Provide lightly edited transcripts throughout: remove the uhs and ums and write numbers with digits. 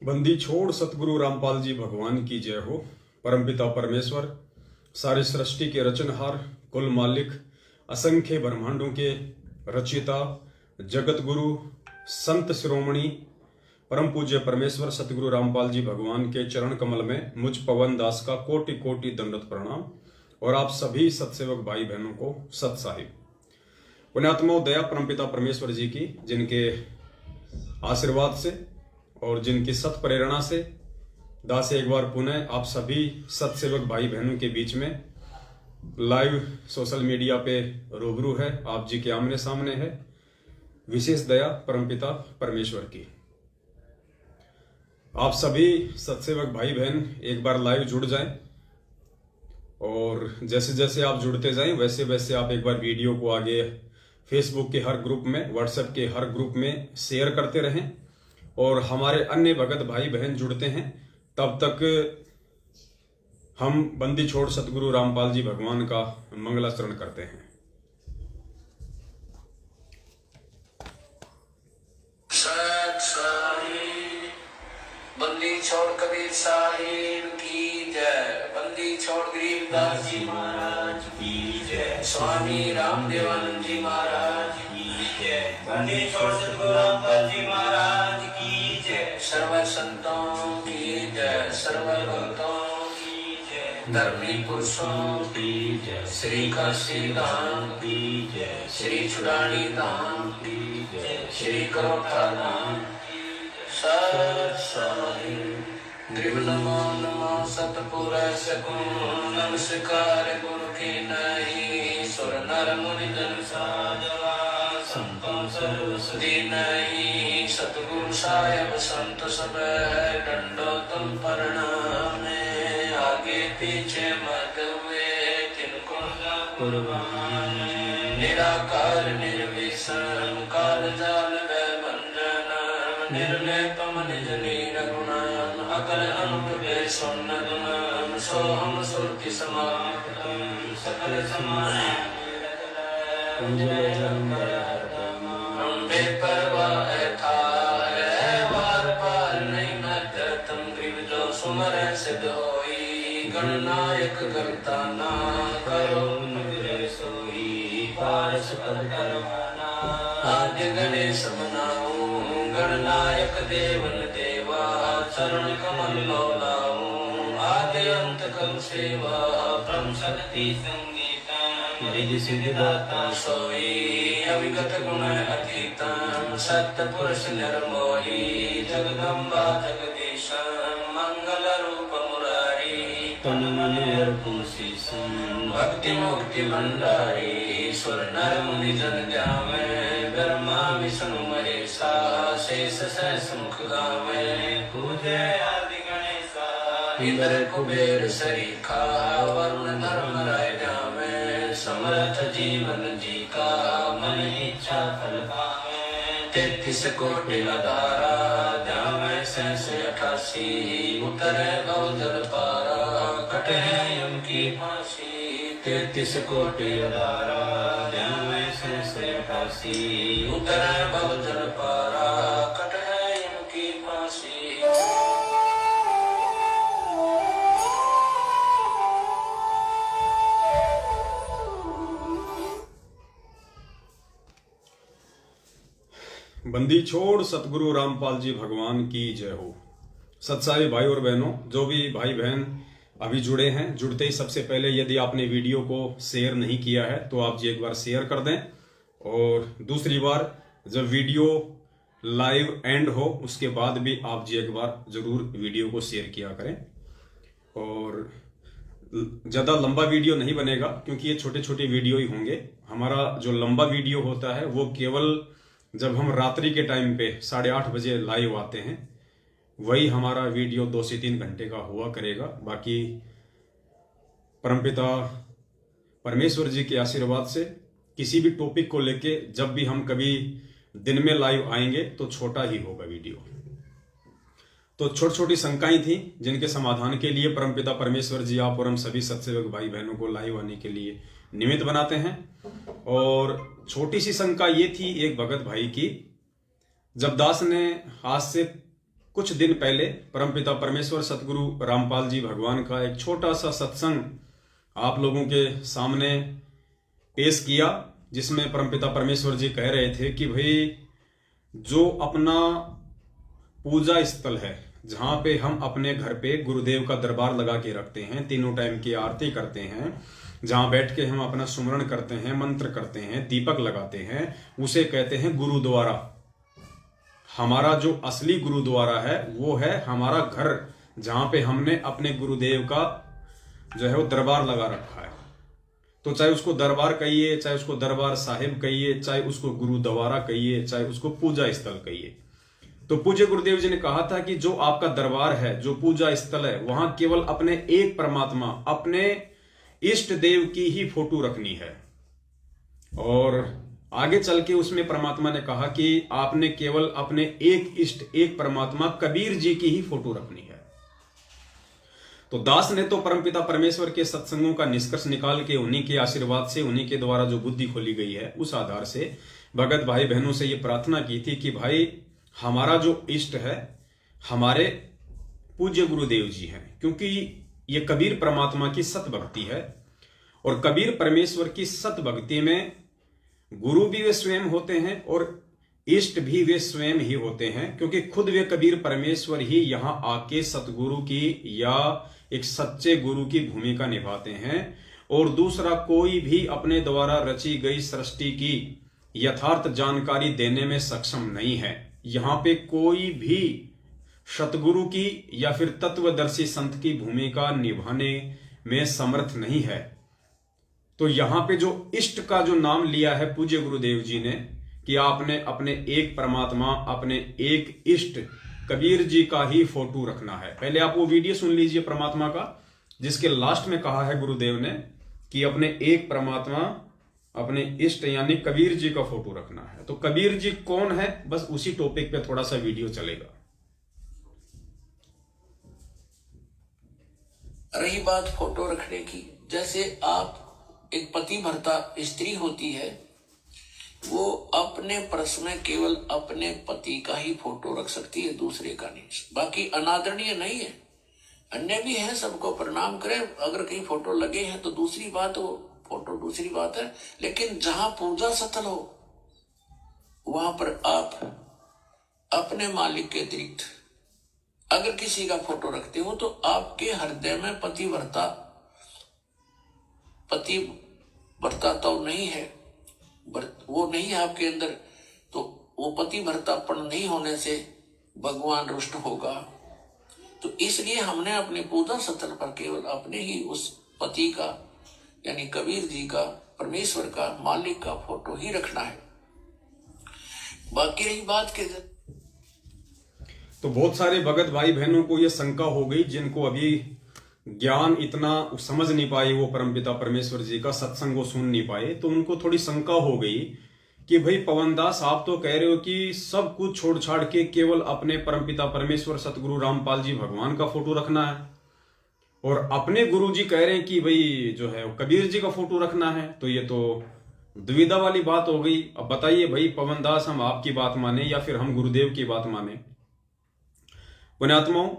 बंदी छोड़ सतगुरु रामपाल जी भगवान की जय हो। परमपिता परमेश्वर सारी सृष्टि के रचनहार, कुल मालिक, असंख्य ब्रह्मांडों के रचयिता, जगत गुरु, संत शिरोमणि, परम पूज्य परमेश्वर सतगुरु रामपाल जी भगवान के चरण कमल में मुझ पवन दास का कोटि कोटि दंडवत प्रणाम और आप सभी सत्सेवक भाई बहनों को सत साहिब। पुण्यात्मा दया परमपिता परमेश्वर जी की, जिनके आशीर्वाद से और जिनकी सत प्रेरणा से दास एक बार पुनः आप सभी सत्सेवक भाई बहनों के बीच में लाइव सोशल मीडिया पे रूबरू है, आप जी के आमने सामने है। विशेष दया परमपिता परमेश्वर की। आप सभी सत्सेवक भाई बहन एक बार लाइव जुड़ जाएं और जैसे जैसे आप जुड़ते जाएं वैसे वैसे आप एक बार वीडियो को आगे फेसबुक के हर ग्रुप में, व्हाट्सएप के हर ग्रुप में शेयर करते रहें और हमारे अन्य भगत भाई बहन जुड़ते हैं। तब तक हम बंदी छोड़ सतगुरु रामपाल जी भगवान का मंगलाचरण करते हैं। बंदी छोड़ कबीर साहिब की जय। बंदी छोड़ गरीबदास जी महाराज की जय। स्वामी रामदेवानंद जी महाराज की जय। बंदी छोड़ सतगुरु रामपाल जी महाराज की जय। सर्व संतों की जय, सर्व भक्तों की जय, धर्मी पुरुषों की जय, श्री काशी धाम की जय, श्री चुड़ानी धाम की जय, श्री करोठा धाम की जय। सत नमो नमो सतपुर सगुण नमस्कार गुरु के नहीं। सुर नर मुनि जन साधवा संतों सर्वसुधि नहीं। सतगुरु साहेब संत सब डंडो तुम प्रणाम। आगे पीछे मत हुए तिनको कुर्बान। निराकार निर्विषम काल जाल निर्लेपम निज लीन गुणान। अकल अंत वे सुन्न गुणान। सोहम सुरति समाप्तम सकल समान। हम बेपरवाह था है वार पार नहीं मत तुम ग्रीव जो सुमर सिद्ध होई। गणनायक करता ना करो निग्रह सोई। पारस पद करवाना आद्य गणेश बनाऊं। गणनायक देवन देवा चरण कमल लोलाऊं। आदि अंत कल सेवा परम शक्ति संगीता। रिद्धि सिद्धि दाता सोई अविगत गुण अतीता। सत्य पुरुष निर्मोही जगदम्बा जगदीशा। मंगल रूप मुरारी तन मन अर्पण शीशम। भक्ति मुक्ति भंडारी सुर नर मुनि जन ध्यावे। ब्रह्मा विष्णु महेशा शेष सहस मुख गावे। पूजे आदि गणेशा इंद्र कुबेर सरीखा। वरुण धर्म राय जावे। समर्थ जीवन जी का मन इच्छा फल पावे। 33 कोटि अधारा जावे सहस 88। उतरे भवजल पारा कटे यम की फांसी। 33 कोटि अधारा जावे सहस 88। उतरे भवजल पारा कटे यम की फांसी। बंदी छोड़ सतगुरु रामपाल जी भगवान की जय हो। सत्साई भाई और बहनों, जो भी भाई बहन अभी जुड़े हैं, जुड़ते ही सबसे पहले यदि आपने वीडियो को शेयर नहीं किया है तो आप जी एक बार शेयर कर दें और दूसरी बार जब वीडियो लाइव एंड हो उसके बाद भी आप जी एक बार जरूर वीडियो को शेयर किया करें। और ज़्यादा लंबा वीडियो नहीं बनेगा क्योंकि ये छोटे छोटे वीडियो ही होंगे। हमारा जो लंबा वीडियो होता है वो केवल जब हम रात्रि के टाइम पे 8:30 बजे लाइव आते हैं वही हमारा वीडियो 2 से 3 घंटे का हुआ करेगा। बाकी परमपिता परमेश्वर जी के आशीर्वाद से किसी भी टॉपिक को लेके जब भी हम कभी दिन में लाइव आएंगे तो छोटा ही होगा वीडियो। तो छोटी छोटी शंकाएं थी जिनके समाधान के लिए परमपिता परमेश्वर जी आप और हम सभी सत्सेवक भाई बहनों को लाइव आने के लिए निमित्त बनाते हैं। और छोटी सी शंका ये थी एक भगत भाई की, जब दास ने आज से कुछ दिन पहले परमपिता परमेश्वर सतगुरु रामपाल जी भगवान का एक छोटा सा सत्संग आप लोगों के सामने पेश किया, जिसमें परमपिता परमेश्वर जी कह रहे थे कि भाई जो अपना पूजा स्थल है, जहां पे हम अपने घर पे गुरुदेव का दरबार लगा के रखते हैं, तीनों टाइम की आरती करते हैं, जहां बैठ के हम अपना सुमरण करते हैं, मंत्र करते हैं, दीपक लगाते हैं, उसे कहते हैं गुरुद्वारा। हमारा जो असली गुरुद्वारा है वो है हमारा घर, जहां पे हमने अपने गुरुदेव का जो है वो दरबार लगा रखा है। तो चाहे उसको दरबार कहिए, चाहे उसको दरबार साहिब कहिए, चाहे उसको गुरुद्वारा कहिए, चाहे उसको पूजा स्थल कहिए। तो पूज्य गुरुदेव जी ने कहा था कि जो आपका दरबार है, जो पूजा स्थल है, वहां केवल अपने एक परमात्मा, अपने इष्ट देव की ही फोटो रखनी है। और आगे चल के उसमें परमात्मा ने कहा कि आपने केवल अपने एक इष्ट, एक परमात्मा कबीर जी की ही फोटो रखनी है। तो दास ने तो परमपिता परमेश्वर के सत्संगों का निष्कर्ष निकाल के, उन्हीं के आशीर्वाद से, उन्हीं के द्वारा जो बुद्धि खोली गई है, उस आधार से भगत भाई बहनों से ये प्रार्थना की थी कि भाई हमारा जो इष्ट है हमारे पूज्य गुरुदेव जी हैं, क्योंकि ये कबीर परमात्मा की सत भक्ति है। और कबीर परमेश्वर की सत भक्ति में गुरु भी वे स्वयं होते हैं और इष्ट भी वे स्वयं ही होते हैं, क्योंकि खुद वे कबीर परमेश्वर ही यहां आके सतगुरु की या एक सच्चे गुरु की भूमिका निभाते हैं। और दूसरा कोई भी अपने द्वारा रची गई सृष्टि की यथार्थ जानकारी देने में सक्षम नहीं है। यहां पे कोई भी सतगुरु की या फिर तत्वदर्शी संत की भूमिका निभाने में समर्थ नहीं है। तो यहां पे जो इष्ट का जो नाम लिया है पूज्य गुरुदेव जी ने कि आपने अपने एक परमात्मा, अपने एक इष्ट कबीर जी का ही फोटो रखना है। पहले आप वो वीडियो सुन लीजिए परमात्मा का, जिसके लास्ट में कहा है गुरुदेव ने कि अपने एक परमात्मा, अपने इष्ट यानी कबीर जी का फोटो रखना है। तो कबीर जी कौन है, बस उसी टॉपिक पे थोड़ा सा वीडियो चलेगा। रही बात फोटो रखने की, जैसे आप एक पति भर्ता स्त्री होती है, वो अपने पर्स में केवल अपने पति का ही फोटो रख सकती है, दूसरे का नहीं। बाकी अनादरणीय नहीं है, अन्य भी है, सबको प्रणाम करें। अगर कहीं फोटो लगे हैं तो दूसरी बात, वो फोटो दूसरी बात है, लेकिन जहां पूजा स्थल हो वहां पर आप अपने मालिक के अतिरिक्त अगर किसी का फोटो रखते हो तो आपके हृदय में पति भर्ता तो नहीं है, वो नहीं है आपके अंदर, तो वो पति भर्तापन नहीं होने से भगवान रुष्ट होगा। तो इसलिए हमने अपने पूजा स्थल पर केवल अपने ही उस पति का यानी कबीर जी का, परमेश्वर का, मालिक का फोटो ही रखना है। बाकी रही बात के तो बहुत सारे भगत भाई बहनों को यह शंका हो गई, जिनको अभी ज्ञान इतना समझ नहीं पाए, वो परमपिता परमेश्वर जी का सत्संग वो सुन नहीं पाए, तो उनको थोड़ी शंका हो गई कि भाई पवनदास आप तो कह रहे हो कि सब कुछ छोड़ छाड़ के केवल अपने परमपिता परमेश्वर सतगुरु रामपाल जी भगवान का फोटो रखना है, और अपने गुरु जी कह रहे हैं कि भाई जो है कबीर जी का फोटो रखना है। तो ये तो दुविधा वाली बात हो गई। अब बताइए भाई पवनदास, हम आपकी बात माने या फिर हम गुरुदेव की बात माने? पुण्यात्माओं,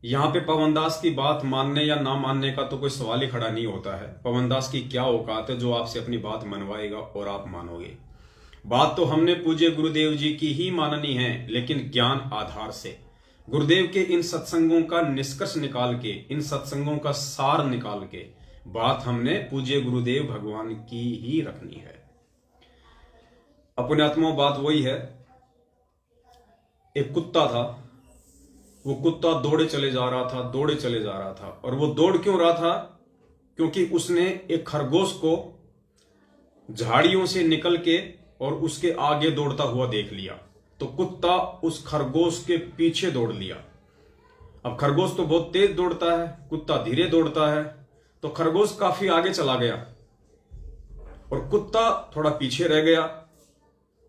यहां पे पवनदास की बात मानने या ना मानने का तो कोई सवाल ही खड़ा नहीं होता है। पवनदास की क्या औकात है जो आपसे अपनी बात मनवाएगा और आप मानोगे? बात तो हमने पूज्य गुरुदेव जी की ही माननी है, लेकिन ज्ञान आधार से। गुरुदेव के इन सत्संगों का निष्कर्ष निकाल के, इन सत्संगों का सार निकाल के बात हमने पूज्य गुरुदेव भगवान की ही रखनी है। पुण्यात्माओं, बात वही है, एक कुत्ता था, वो कुत्ता दौड़े चले जा रहा था, दौड़े चले जा रहा था। और वो दौड़ क्यों रहा था? क्योंकि उसने एक खरगोश को झाड़ियों से निकल के और उसके आगे दौड़ता हुआ देख लिया। तो कुत्ता उस खरगोश के पीछे दौड़ लिया। अब खरगोश तो बहुत तेज दौड़ता है, कुत्ता धीरे दौड़ता है, तो खरगोश काफी आगे चला गया और कुत्ता थोड़ा पीछे रह गया,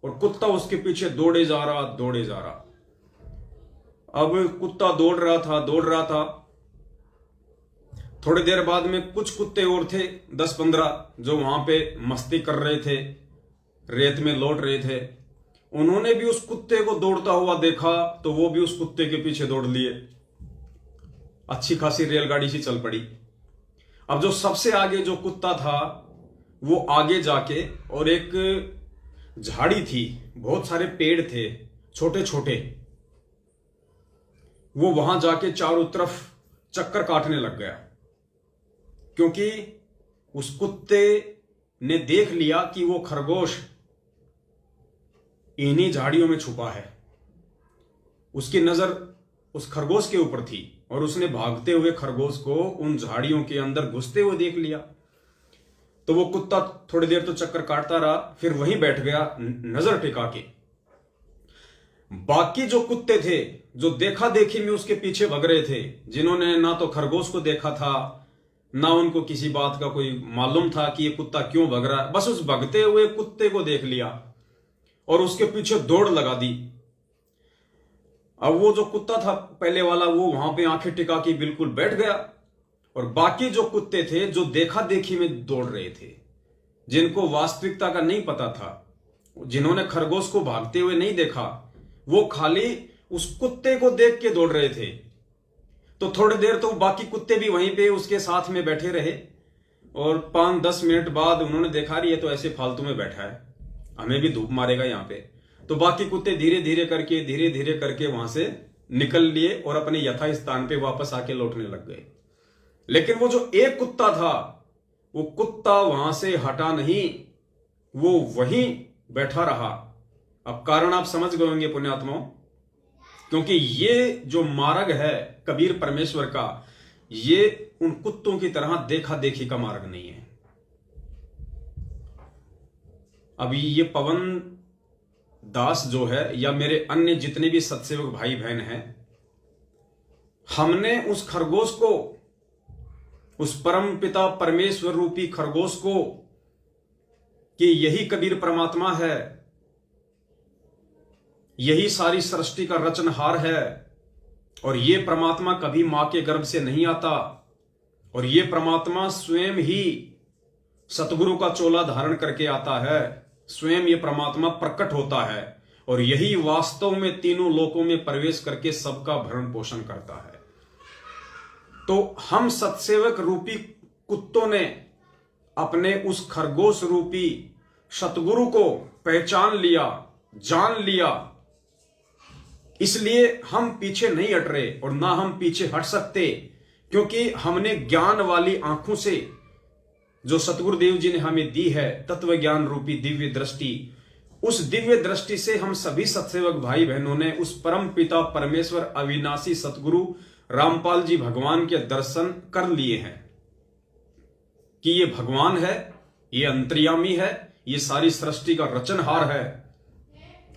और कुत्ता उसके पीछे दौड़े जा रहा, दौड़े जा रहा। अब कुत्ता दौड़ रहा था। थोड़ी देर बाद में कुछ कुत्ते और थे, 10-15, जो वहां पे मस्ती कर रहे थे, रेत में लौट रहे थे। उन्होंने भी उस कुत्ते को दौड़ता हुआ देखा तो वो भी उस कुत्ते के पीछे दौड़ लिए। अच्छी खासी रेलगाड़ी सी चल पड़ी। अब जो सबसे आगे जो कुत्ता था वो आगे जाके, और एक झाड़ी थी, बहुत सारे पेड़ थे छोटे छोटे, वो वहां जाके चारों तरफ चक्कर काटने लग गया, क्योंकि उस कुत्ते ने देख लिया कि वो खरगोश इन्हीं झाड़ियों में छुपा है। उसकी नजर उस खरगोश के ऊपर थी और उसने भागते हुए खरगोश को उन झाड़ियों के अंदर घुसते हुए देख लिया। तो वो कुत्ता थोड़ी देर तो चक्कर काटता रहा, फिर वहीं बैठ गया नजर टिका के। बाकी जो कुत्ते थे जो देखा देखी में उसके पीछे भग रहे थे, जिन्होंने ना तो खरगोश को देखा था, ना उनको किसी बात का कोई मालूम था कि ये कुत्ता क्यों भग रहा है, बस उस भगते हुए कुत्ते को देख लिया और उसके पीछे दौड़ लगा दी। अब वो जो कुत्ता था पहले वाला, वो वहां पे आंखें टिका के बिल्कुल बैठ गया, और बाकी जो कुत्ते थे जो देखा देखी में दौड़ रहे थे, जिनको वास्तविकता का नहीं पता था, जिन्होंने खरगोश को भागते हुए नहीं देखा, वो खाली उस कुत्ते को देख के दौड़ रहे थे। तो थोड़ी देर तो बाकी कुत्ते भी वहीं पे उसके साथ में बैठे रहे, और 5-10 मिनट बाद उन्होंने देखा रही है तो ऐसे फालतू में बैठा है, हमें भी धूप मारेगा यहाँ पे। तो बाकी कुत्ते धीरे धीरे करके वहां से निकल लिए और अपने यथा स्थान पे वापस आके लौटने लग गए। लेकिन वो जो एक कुत्ता था, वो कुत्ता वहां से हटा नहीं, वो वहीं बैठा रहा। अब कारण आप समझ गए होंगे पुण्यात्माओं, क्योंकि ये जो मार्ग है कबीर परमेश्वर का, ये उन कुत्तों की तरह देखा देखी का मार्ग नहीं है। अभी ये पवन दास जो है, या मेरे अन्य जितने भी सत्सेवक भाई बहन हैं, हमने उस खरगोश को, उस परम पिता परमेश्वर रूपी खरगोश को, कि यही कबीर परमात्मा है, यही सारी सृष्टि का रचनहार है, और ये परमात्मा कभी मां के गर्भ से नहीं आता, और ये परमात्मा स्वयं ही सतगुरु का चोला धारण करके आता है, स्वयं ये परमात्मा प्रकट होता है, और यही वास्तव में तीनों लोकों में प्रवेश करके सबका भरण पोषण करता है। तो हम सत्सेवक रूपी कुत्तों ने अपने उस खरगोश रूपी सतगुरु को पहचान लिया, जान लिया, इसलिए हम पीछे नहीं हट रहे और ना हम पीछे हट सकते, क्योंकि हमने ज्ञान वाली आंखों से, जो सतगुरुदेव जी ने हमें दी है तत्व ज्ञान रूपी दिव्य दृष्टि, उस दिव्य दृष्टि से हम सभी सत्सेवक भाई बहनों ने उस परम पिता परमेश्वर अविनाशी सतगुरु रामपाल जी भगवान के दर्शन कर लिए हैं कि ये भगवान है, ये अंतर्यामी है, ये सारी सृष्टि का रचनहार है,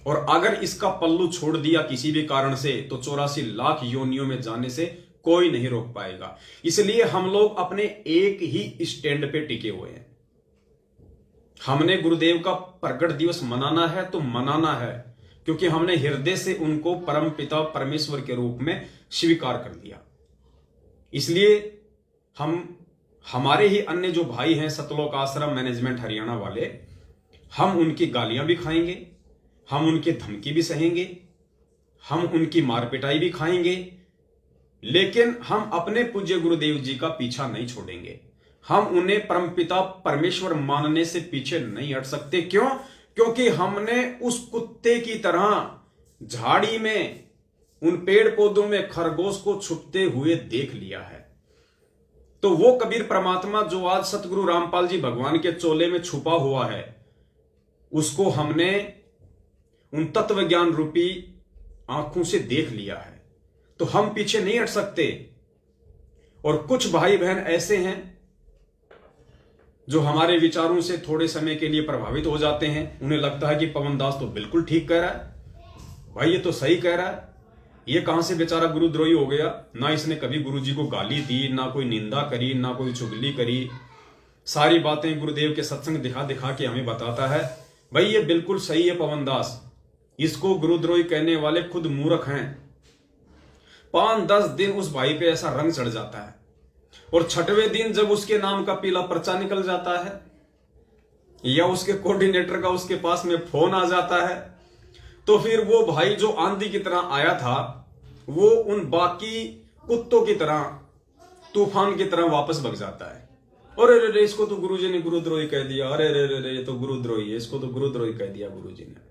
और अगर इसका पल्लू छोड़ दिया किसी भी कारण से तो 84 लाख योनियों में जाने से कोई नहीं रोक पाएगा। इसलिए हम लोग अपने एक ही स्टैंड पे टिके हुए हैं। हमने गुरुदेव का प्रकट दिवस मनाना है तो मनाना है, क्योंकि हमने हृदय से उनको परम पिता परमेश्वर के रूप में स्वीकार कर लिया। इसलिए हमारे ही अन्य जो भाई हैं सतलोक आश्रम मैनेजमेंट हरियाणा वाले, हम उनकी गालियां भी खाएंगे, हम उनकी धमकी भी सहेंगे, हम उनकी मार पिटाई भी खाएंगे, लेकिन हम अपने पूज्य गुरुदेव जी का पीछा नहीं छोड़ेंगे। हम उन्हें परमपिता परमेश्वर मानने से पीछे नहीं हट सकते। क्यों? क्योंकि हमने उस कुत्ते की तरह झाड़ी में, उन पेड़ पौधों में खरगोश को छुपते हुए देख लिया है। तो वो कबीर परमात्मा जो आज सतगुरु रामपाल जी भगवान के चोले में छुपा हुआ है, उसको हमने उन तत्व ज्ञान रूपी आंखों से देख लिया है। तो हम पीछे नहीं हट सकते। और कुछ भाई बहन ऐसे हैं जो हमारे विचारों से थोड़े समय के लिए प्रभावित हो जाते हैं। उन्हें लगता है कि पवन दास तो बिल्कुल ठीक कह रहा है, भाई ये तो सही कह रहा है, ये कहां से बेचारा गुरुद्रोही हो गया, ना इसने कभी गुरु जी को गाली दी, ना कोई निंदा करी, ना कोई चुगली करी, सारी बातें गुरुदेव के सत्संग दिखा दिखा के हमें बताता है। भाई ये बिल्कुल सही है पवन दास, इसको गुरुद्रोही कहने वाले खुद मूर्ख हैं। 5-10 दिन उस भाई पे ऐसा रंग चढ़ जाता है, और 6वें दिन जब उसके नाम का पीला पर्चा निकल जाता है, या उसके कोऑर्डिनेटर का उसके पास में फोन आ जाता है, तो फिर वो भाई जो आंधी की तरह आया था वो उन बाकी कुत्तों की तरह तूफान की तरह वापस भग जाता है। और अरे रे, इसको तो गुरुजी ने गुरुद्रोही कह दिया, अरे रे रे रे, ये तो गुरुद्रोही है, इसको तो गुरुद्रोही कह दिया गुरुजी ने।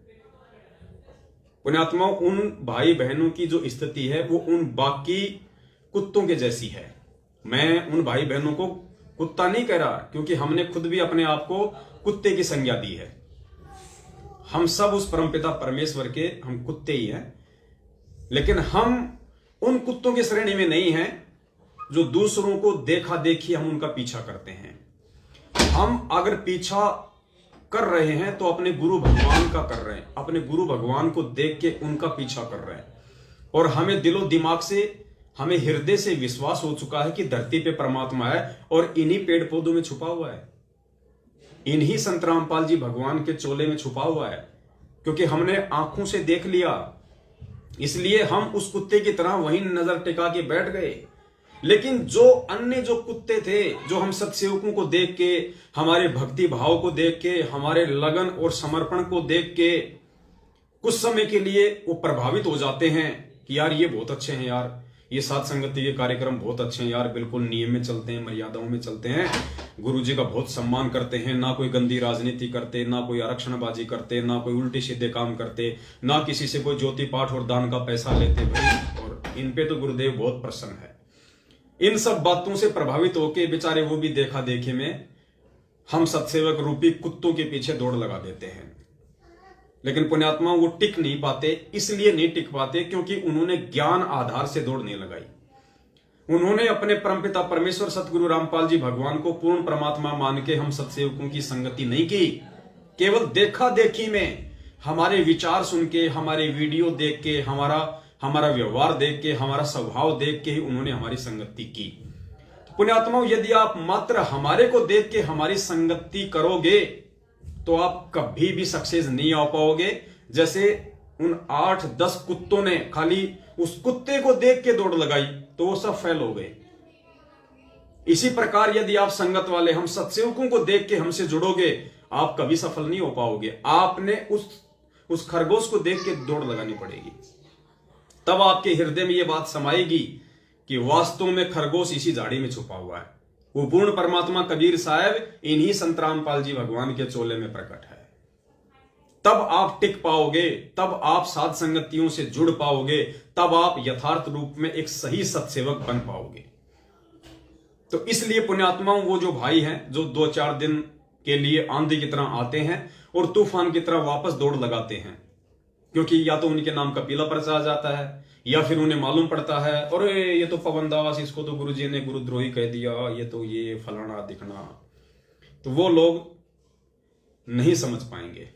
पुण्यात्मा, उन भाई बहनों की जो स्थिति है वो उन बाकी कुत्तों के जैसी है। मैं उन भाई बहनों को कुत्ता नहीं कह रहा, क्योंकि हमने खुद भी अपने आप को कुत्ते की संज्ञा दी है। हम सब उस परमपिता परमेश्वर के हम कुत्ते ही हैं, लेकिन हम उन कुत्तों की श्रेणी में नहीं हैं जो दूसरों को देखा देखी हम उनका पीछा करते हैं। हम अगर पीछा कर रहे हैं तो अपने गुरु भगवान का कर रहे हैं, अपने गुरु भगवान को देख के उनका पीछा कर रहे हैं। और हमें दिलो दिमाग से, हमें हृदय से विश्वास हो चुका है कि धरती पे परमात्मा है और इन्हीं पेड़ पौधों में छुपा हुआ है, इन्हीं संत रामपाल जी भगवान के चोले में छुपा हुआ है। क्योंकि हमने आंखों से देख लिया, इसलिए हम उस कुत्ते की तरह वहीं नजर टिका के बैठ गए। लेकिन जो अन्य जो कुत्ते थे, जो हम सत्सेवकों को देख के, हमारे भक्ति भाव को देख के, हमारे लगन और समर्पण को देख के कुछ समय के लिए वो प्रभावित हो जाते हैं कि यार ये बहुत अच्छे हैं, यार ये साथ संगति के कार्यक्रम बहुत अच्छे हैं, यार बिल्कुल नियम में चलते हैं, मर्यादाओं में चलते हैं, गुरुजी का बहुत सम्मान करते हैं, ना कोई गंदी राजनीति करते, ना कोई आरक्षणबाजी करते, ना कोई उल्टे सीधे काम करते, ना किसी से कोई ज्योति पाठ और दान का पैसा लेते भाई, और इन पे तो गुरुदेव बहुत प्रसन्न है। इन सब बातों से प्रभावित होके बेचारे वो भी देखा देखे में हम सत्सेवक रूपी कुत्तों के पीछे दौड़ लगा देते हैं। लेकिन पुण्यात्मा वो टिक नहीं पाते, इसलिए नहीं टिक पाते क्योंकि उन्होंने ज्ञान आधार से दौड़ नहीं लगाई। उन्होंने अपने परमपिता परमेश्वर सतगुरु रामपाल जी भगवान को पूर्ण परमात्मा मान के हम सत्सेवकों की संगति नहीं की। केवल देखा देखी में, हमारे विचार सुन के, हमारे वीडियो देख के, हमारा व्यवहार देख के, हमारा स्वभाव देख के ही उन्होंने हमारी संगति की। पुण्यात्माओं, यदि आप मात्र हमारे को देख के हमारी संगति करोगे तो आप कभी भी सक्सेस नहीं आ पाओगे। जैसे उन 8-10 कुत्तों ने खाली उस कुत्ते को देख के दौड़ लगाई तो वो सब फेल हो गए। इसी प्रकार यदि आप संगत वाले, हम सत्सेवकों को देख के हमसे जुड़ोगे, आप कभी सफल नहीं हो पाओगे। आपने उस खरगोश को देख के दौड़ लगानी पड़ेगी, तब आपके हृदय में यह बात समाएगी कि वास्तव में खरगोश इसी झाड़ी में छुपा हुआ है। वो पूर्ण परमात्मा कबीर साहब इन्हीं संत रामपाल जी भगवान के चोले में प्रकट है। तब आप टिक पाओगे, तब आप साध संगतियों से जुड़ पाओगे, तब आप यथार्थ रूप में एक सही सत्सेवक बन पाओगे। तो इसलिए पुण्यात्माओं, वो जो भाई हैं जो 2-4 दिन के लिए आंधी की तरह आते हैं और तूफान की तरह वापस दौड़ लगाते हैं, क्योंकि या तो उनके नाम का पीला पर्चा आ जाता है, या फिर उन्हें मालूम पड़ता है और ये तो पवन दास, इसको तो गुरुजी ने गुरुद्रोही कह दिया, ये तो ये फलाना दिखना, तो वो लोग नहीं समझ पाएंगे।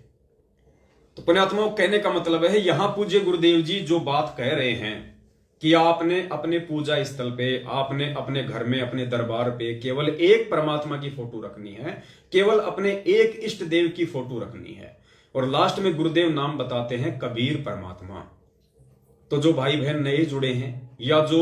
तो पुण्यात्माओं, कहने का मतलब है, यहां पूज्य गुरुदेव जी जो बात कह रहे हैं कि आपने अपने पूजा स्थल पे, आपने अपने घर में, अपने दरबार पे केवल एक परमात्मा की फोटो रखनी है, केवल अपने एक इष्ट देव की फोटो रखनी है, और लास्ट में गुरुदेव नाम बताते हैं कबीर परमात्मा। तो जो भाई बहन नए जुड़े हैं या जो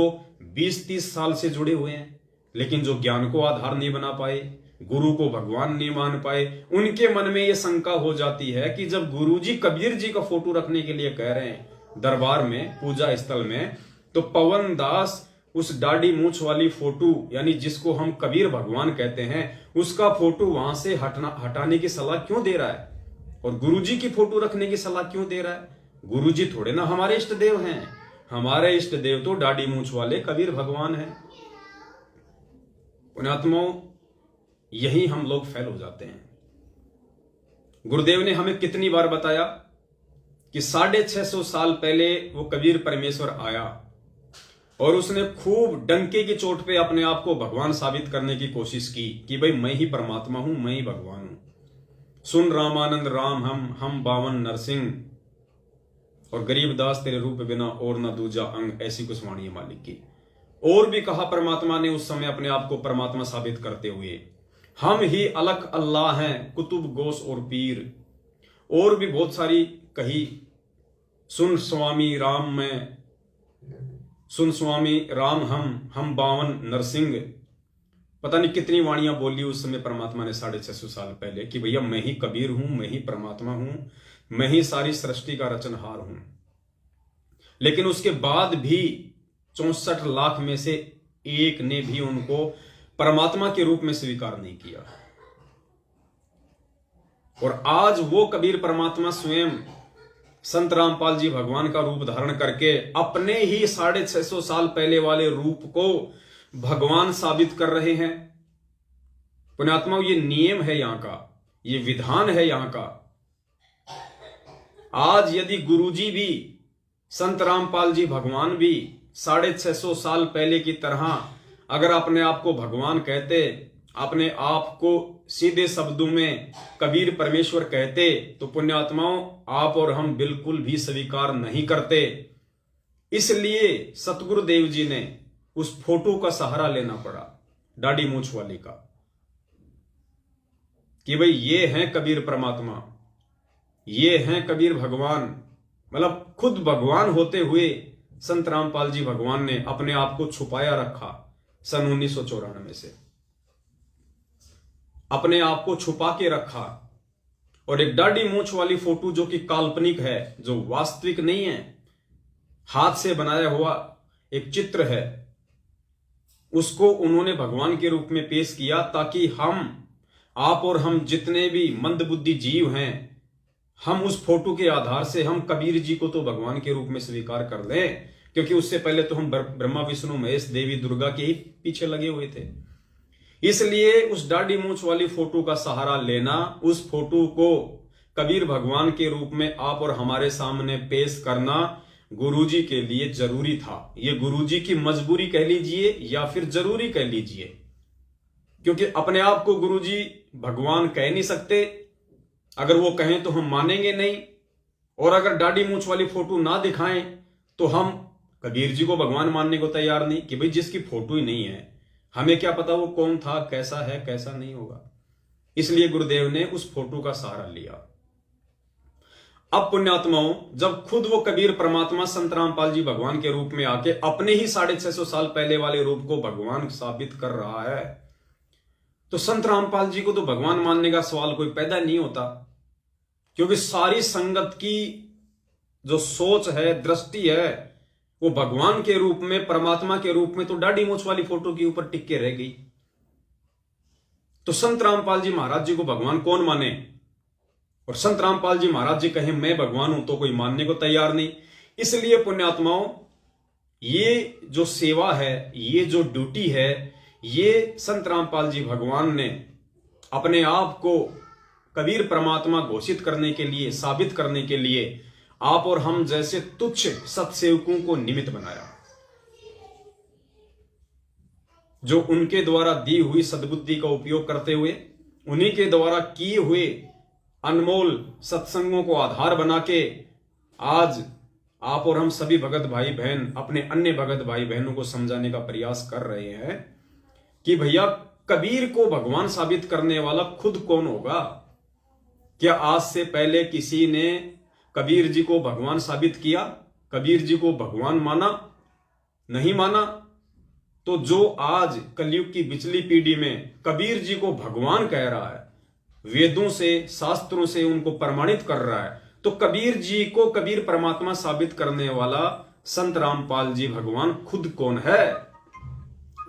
20-30 साल से जुड़े हुए हैं लेकिन जो ज्ञान को आधार नहीं बना पाए, गुरु को भगवान नहीं मान पाए, उनके मन में यह शंका हो जाती है कि जब गुरुजी कबीर जी का फोटो रखने के लिए कह रहे हैं दरबार में, पूजा स्थल में, तो पवन दास उस दाढ़ी मूंछ वाली फोटो, यानी जिसको हम कबीर भगवान कहते हैं, उसका फोटो वहां से हटाने की सलाह क्यों दे रहा है और गुरुजी की फोटो रखने की सलाह क्यों दे रहा है? गुरुजी थोड़े ना हमारे इष्ट देव हैं, हमारे इष्ट देव तो दाढ़ी मूंछ वाले कबीर भगवान हैं। पुण्यात्माओं, यही हम लोग फेल हो जाते हैं। गुरुदेव ने हमें कितनी बार बताया कि 650 साल पहले वो कबीर परमेश्वर आया और उसने खूब डंके की चोट पे अपने आप को भगवान साबित करने की कोशिश की कि भाई मैं ही परमात्मा हूं, मैं ही भगवान हूं। सुन रामानंद राम हम बावन नरसिंह, और गरीबदास तेरे रूप बिना और न दूजा अंग, ऐसी कुछ वाणी है मालिक की। और भी कहा परमात्मा ने उस समय अपने आप को परमात्मा साबित करते हुए, हम ही अलग अल्लाह हैं, कुतुब गोस और पीर, और भी बहुत सारी कही। सुन स्वामी राम हम बावन नरसिंह, पता नहीं कितनी वाणियां बोली उस समय परमात्मा ने 650 साल पहले कि भैया मैं ही कबीर हूं, मैं ही परमात्मा हूं। मैं ही सारी सृष्टि का रचनहार हूं। लेकिन उसके बाद भी 64 लाख में से एक ने भी उनको परमात्मा के रूप में स्वीकार नहीं किया। और आज वो कबीर परमात्मा स्वयं संत रामपाल जी भगवान का रूप धारण करके अपने ही 650 साल पहले वाले रूप को भगवान साबित कर रहे हैं। पुण्यात्माओं, ये नियम है यहां का, ये विधान है यहां का। आज यदि गुरुजी भी, संत रामपाल जी भगवान भी 650 साल पहले की तरह अगर अपने आप को भगवान कहते, अपने आप को सीधे शब्दों में कबीर परमेश्वर कहते, तो पुण्यात्माओं आप और हम बिल्कुल भी स्वीकार नहीं करते। इसलिए सतगुरुदेव जी ने उस फोटो का सहारा लेना पड़ा, दाढ़ी मूंछ वाले का, कि भाई ये हैं कबीर परमात्मा, ये हैं कबीर भगवान। मतलब खुद भगवान होते हुए संत रामपाल जी भगवान ने अपने आप को छुपाया रखा। सन 1994 से अपने आप को छुपा के रखा। और एक दाढ़ी मूंछ वाली फोटो जो कि काल्पनिक है, जो वास्तविक नहीं है, हाथ से बनाया हुआ एक चित्र है, उसको उन्होंने भगवान के रूप में पेश किया ताकि हम, आप और हम जितने भी मंदबुद्धि जीव हैं, हम उस फोटो के आधार से हम कबीर जी को तो भगवान के रूप में स्वीकार कर लें। क्योंकि उससे पहले तो हम ब्रह्मा विष्णु महेश देवी दुर्गा के ही पीछे लगे हुए थे। इसलिए उस दाढ़ी मूंछ वाली फोटो का सहारा लेना, उस फोटो को कबीर भगवान के रूप में आप और हमारे सामने पेश करना गुरुजी के लिए जरूरी था। ये गुरुजी की मजबूरी कह लीजिए या फिर जरूरी कह लीजिए, क्योंकि अपने आप को गुरुजी भगवान कह नहीं सकते। अगर वो कहें तो हम मानेंगे नहीं, और अगर दाढ़ी मूंछ वाली फोटो ना दिखाएं तो हम कबीर जी को भगवान मानने को तैयार नहीं, कि भाई जिसकी फोटो ही नहीं है, हमें क्या पता वो कौन था, कैसा है, कैसा नहीं होगा। इसलिए गुरुदेव ने उस फोटो का सहारा लिया। अब पुण्यात्माओं, जब खुद वो कबीर परमात्मा संत रामपाल जी भगवान के रूप में आके अपने ही 650 साल पहले वाले रूप को भगवान साबित कर रहा है, तो संत रामपाल जी को तो भगवान मानने का सवाल कोई पैदा नहीं होता। क्योंकि सारी संगत की जो सोच है, दृष्टि है, वो भगवान के रूप में, परमात्मा के रूप में तो दाढ़ी मूंछ वाली फोटो के ऊपर टिक के रह गई। तो संत रामपाल जी महाराज जी को भगवान कौन माने? और संत रामपाल जी महाराज जी कहें मैं भगवान हूं, तो कोई मानने को तैयार नहीं। इसलिए पुण्यात्माओं, ये जो सेवा है, ये जो ड्यूटी है, ये संत रामपाल जी भगवान ने अपने आप को कबीर परमात्मा घोषित करने के लिए, साबित करने के लिए आप और हम जैसे तुच्छ सत्सेवकों को निमित्त बनाया, जो उनके द्वारा दी हुई सद्बुद्धि का उपयोग करते हुए, उन्हीं के द्वारा किए हुए अनमोल सत्संगों को आधार बना के आज आप और हम सभी भगत भाई बहन अपने अन्य भगत भाई बहनों को समझाने का प्रयास कर रहे हैं कि भैया कबीर को भगवान साबित करने वाला खुद कौन होगा। क्या आज से पहले किसी ने कबीर जी को भगवान साबित किया? कबीर जी को भगवान माना? नहीं माना। तो जो आज कलयुग की पिछली पीढ़ी में कबीर जी को भगवान कह रहा है, वेदों से, शास्त्रों से उनको प्रमाणित कर रहा है, तो कबीर जी को कबीर परमात्मा साबित करने वाला संत रामपाल जी भगवान खुद कौन है?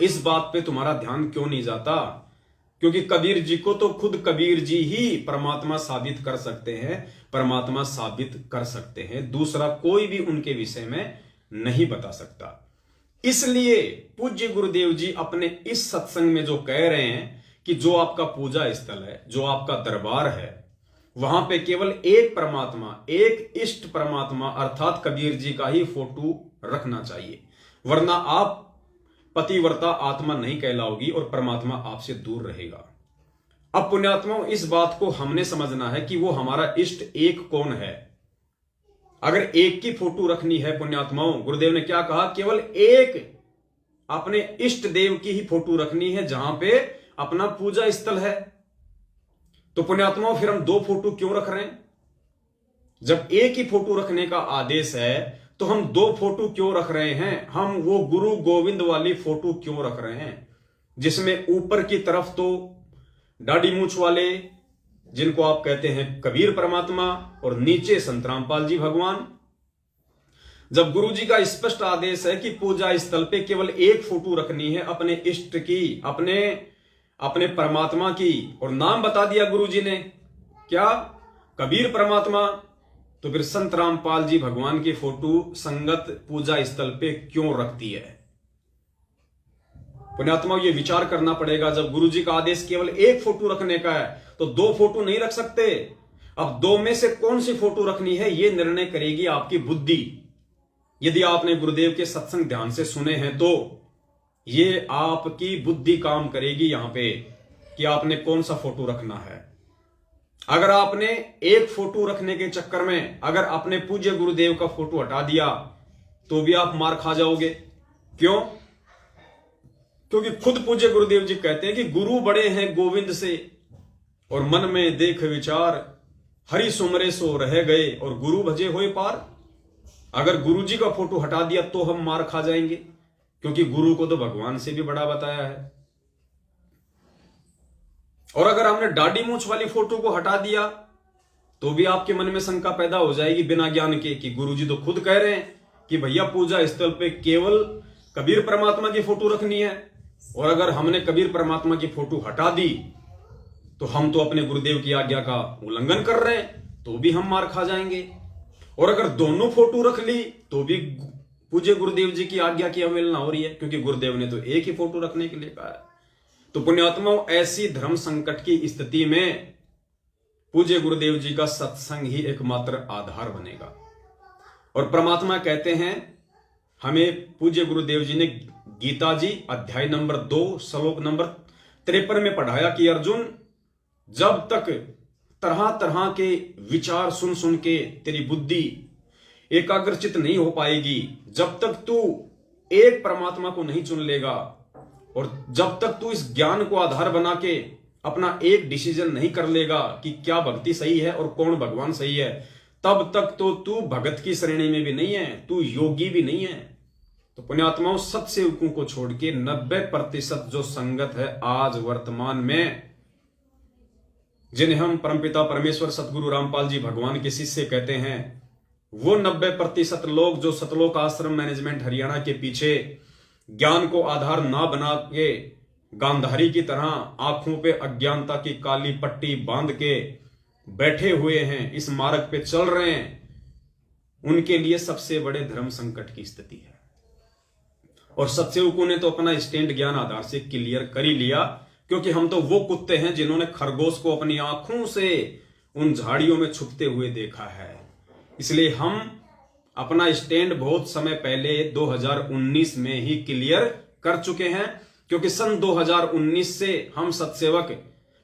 इस बात पे तुम्हारा ध्यान क्यों नहीं जाता? क्योंकि कबीर जी को तो खुद कबीर जी ही परमात्मा साबित कर सकते हैं, परमात्मा साबित कर सकते हैं, दूसरा कोई भी उनके विषय में नहीं बता सकता। इसलिए पूज्य गुरुदेव जी अपने इस सत्संग में जो कह रहे हैं कि जो आपका पूजा स्थल है, जो आपका दरबार है, वहां पे केवल एक परमात्मा, एक इष्ट परमात्मा अर्थात कबीर जी का ही फोटो रखना चाहिए, वरना आप पतिव्रता आत्मा नहीं कहलाओगी और परमात्मा आपसे दूर रहेगा। अब पुण्यात्माओं, इस बात को हमने समझना है कि वो हमारा इष्ट एक कौन है। अगर एक की फोटो रखनी है पुण्यात्माओं, गुरुदेव ने क्या कहा, केवल एक अपने इष्ट देव की ही फोटो रखनी है जहां पे अपना पूजा स्थल है। तो पुण्यात्माओं, फिर हम दो फोटो क्यों रख रहे हैं? जब एक ही फोटो रखने का आदेश है तो हम दो फोटो क्यों रख रहे हैं? हम वो गुरु गोविंद वाली फोटो क्यों रख रहे हैं, जिसमें ऊपर की तरफ तो दाढ़ी मूंछ वाले जिनको आप कहते हैं कबीर परमात्मा, और नीचे संत रामपाल जी भगवान। जब गुरु जी का स्पष्ट आदेश है कि पूजा स्थल पे केवल एक फोटो रखनी है अपने इष्ट की, अपने परमात्मा की, और नाम बता दिया गुरु जी ने क्या, कबीर परमात्मा, तो फिर संत रामपाल जी भगवान की फोटो संगत पूजा स्थल पे क्यों रखती है? पुण्यात्माओं, ये विचार करना पड़ेगा। जब गुरु जी का आदेश केवल एक फोटो रखने का है तो दो फोटो नहीं रख सकते। अब दो में से कौन सी फोटो रखनी है ये निर्णय करेगी आपकी बुद्धि। यदि आपने गुरुदेव के सत्संग ध्यान से सुने हैं तो ये आपकी बुद्धि काम करेगी यहां पे कि आपने कौन सा फोटो रखना है। अगर आपने एक फोटो रखने के चक्कर में अगर अपने पूज्य गुरुदेव का फोटो हटा दिया तो भी आप मार खा जाओगे। क्यों? क्योंकि खुद पूज्य गुरुदेव जी कहते हैं कि गुरु बड़े हैं गोविंद से, और मन में देख विचार हरि सुमरे सो रह गए, और गुरु भजे होए पार। अगर गुरु जी का फोटो हटा दिया तो हम मार खा जाएंगे, क्योंकि गुरु को तो भगवान से भी बड़ा बताया है। और अगर हमने दाढ़ी मूंछ वाली फोटो को हटा दिया तो भी आपके मन में शंका पैदा हो जाएगी बिना ज्ञान के कि गुरुजी तो खुद कह रहे हैं कि भैया पूजा स्थल पे केवल कबीर परमात्मा की फोटो रखनी है, और अगर हमने कबीर परमात्मा की फोटो हटा दी तो हम तो अपने गुरुदेव की आज्ञा का उल्लंघन कर रहे हैं, तो भी हम मार खा जाएंगे। और अगर दोनों फोटो रख ली तो भी पूज्य गुरुदेव जी की आज्ञा की अवहेलना हो रही है, क्योंकि गुरुदेव ने तो एक ही फोटो रखने के लिए कहा है। तो पुण्यात्माओं, ऐसी धर्म संकट की स्थिति में पूज्य गुरुदेव जी का सत्संग ही एकमात्र आधार बनेगा। और परमात्मा कहते हैं, हमें पूज्य गुरुदेव जी ने गीता जी अध्याय नंबर 2 श्लोक नंबर 53 में पढ़ाया कि अर्जुन, जब तक तरह तरह के विचार सुन सुन के तेरी बुद्धि एकाग्रचित नहीं हो पाएगी, जब तक तू एक परमात्मा को नहीं चुन लेगा, और जब तक तू इस ज्ञान को आधार बना के अपना एक डिसीजन नहीं कर लेगा कि क्या भक्ति सही है और कौन भगवान सही है, तब तक तो तू भगत की श्रेणी में भी नहीं है, तू योगी भी नहीं है। तो पुण्यात्माओं, सत्सेवकों को छोड़ के 90% जो संगत है आज वर्तमान में, जिन्हें हम परमपिता परमेश्वर सतगुरु रामपाल जी भगवान के शिष्य कहते हैं, वो 90% लोग जो सतलोक आश्रम मैनेजमेंट हरियाणा के पीछे ज्ञान को आधार ना बना के गांधारी की तरह आंखों पे अज्ञानता की काली पट्टी बांध के बैठे हुए हैं, इस मार्ग पे चल रहे हैं, उनके लिए सबसे बड़े धर्म संकट की स्थिति है। और सत्सेवकों ने तो अपना स्टैंड ज्ञान आधार से क्लियर कर ही लिया, क्योंकि हम तो वो कुत्ते हैं जिन्होंने खरगोश को अपनी आंखों से उन झाड़ियों में छुपते हुए देखा है। इसलिए हम अपना स्टैंड बहुत समय पहले 2019 में ही क्लियर कर चुके हैं, क्योंकि सन 2019 से हम सत्सेवक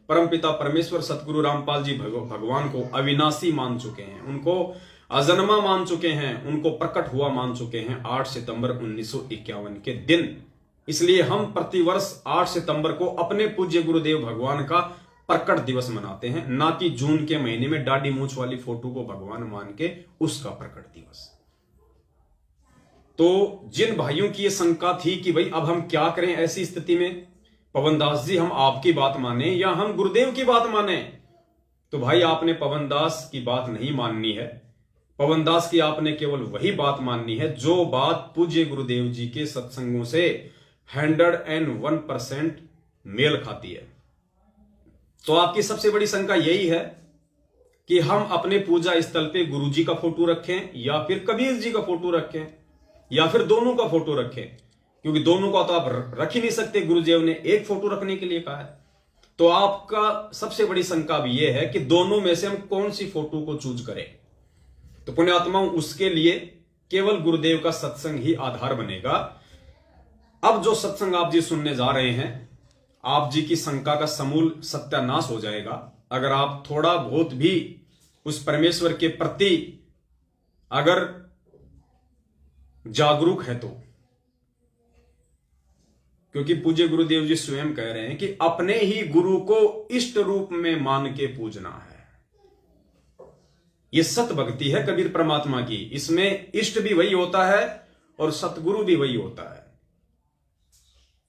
परमपिता परमेश्वर सतगुरु रामपाल जी भगवान को अविनाशी मान चुके हैं, उनको अजन्मा मान चुके हैं, उनको प्रकट हुआ मान चुके हैं 8 सितंबर 1951 के दिन। इसलिए हम प्रतिवर्ष 8 सितंबर को अपने पूज्य गुरुदेव भगवान का प्रकट दिवस मनाते हैं, ना कि जून के महीने में दाढ़ी मूंछ वाली फोटो को भगवान मान के उसका प्रकट दिवस। तो जिन भाइयों की ये शंका थी कि भाई अब हम क्या करें ऐसी स्थिति में, पवनदास जी हम आपकी बात माने या हम गुरुदेव की बात माने, तो भाई आपने पवनदास की बात नहीं माननी है। पवनदास की आपने केवल वही बात माननी है जो बात पूज्य गुरुदेव जी के सत्संगों से 101% मेल खाती है। तो आपकी सबसे बड़ी शंका यही है कि हम अपने पूजा स्थल पे गुरु जी का फोटो रखें या फिर कबीर जी का फोटो रखें या फिर दोनों का फोटो रखें, क्योंकि दोनों का तो आप रख ही नहीं सकते, गुरुदेव ने एक फोटो रखने के लिए कहा है। तो आपका सबसे बड़ी शंका भी यह है कि दोनों में से हम कौन सी फोटो को चूज करें। तो पुण्यात्माओं, उसके लिए केवल गुरुदेव का सत्संग ही आधार बनेगा। अब जो सत्संग आप जी सुनने जा रहे हैं, आप जी की शंका का समूल सत्यानाश हो जाएगा अगर आप थोड़ा बहुत भी उस परमेश्वर के प्रति अगर जागरूक है तो। क्योंकि पूज्य गुरुदेव जी स्वयं कह रहे हैं कि अपने ही गुरु को इष्ट रूप में मान के पूजना है। यह सत भक्ति है कबीर परमात्मा की, इसमें इष्ट भी वही होता है और सतगुरु भी वही होता है।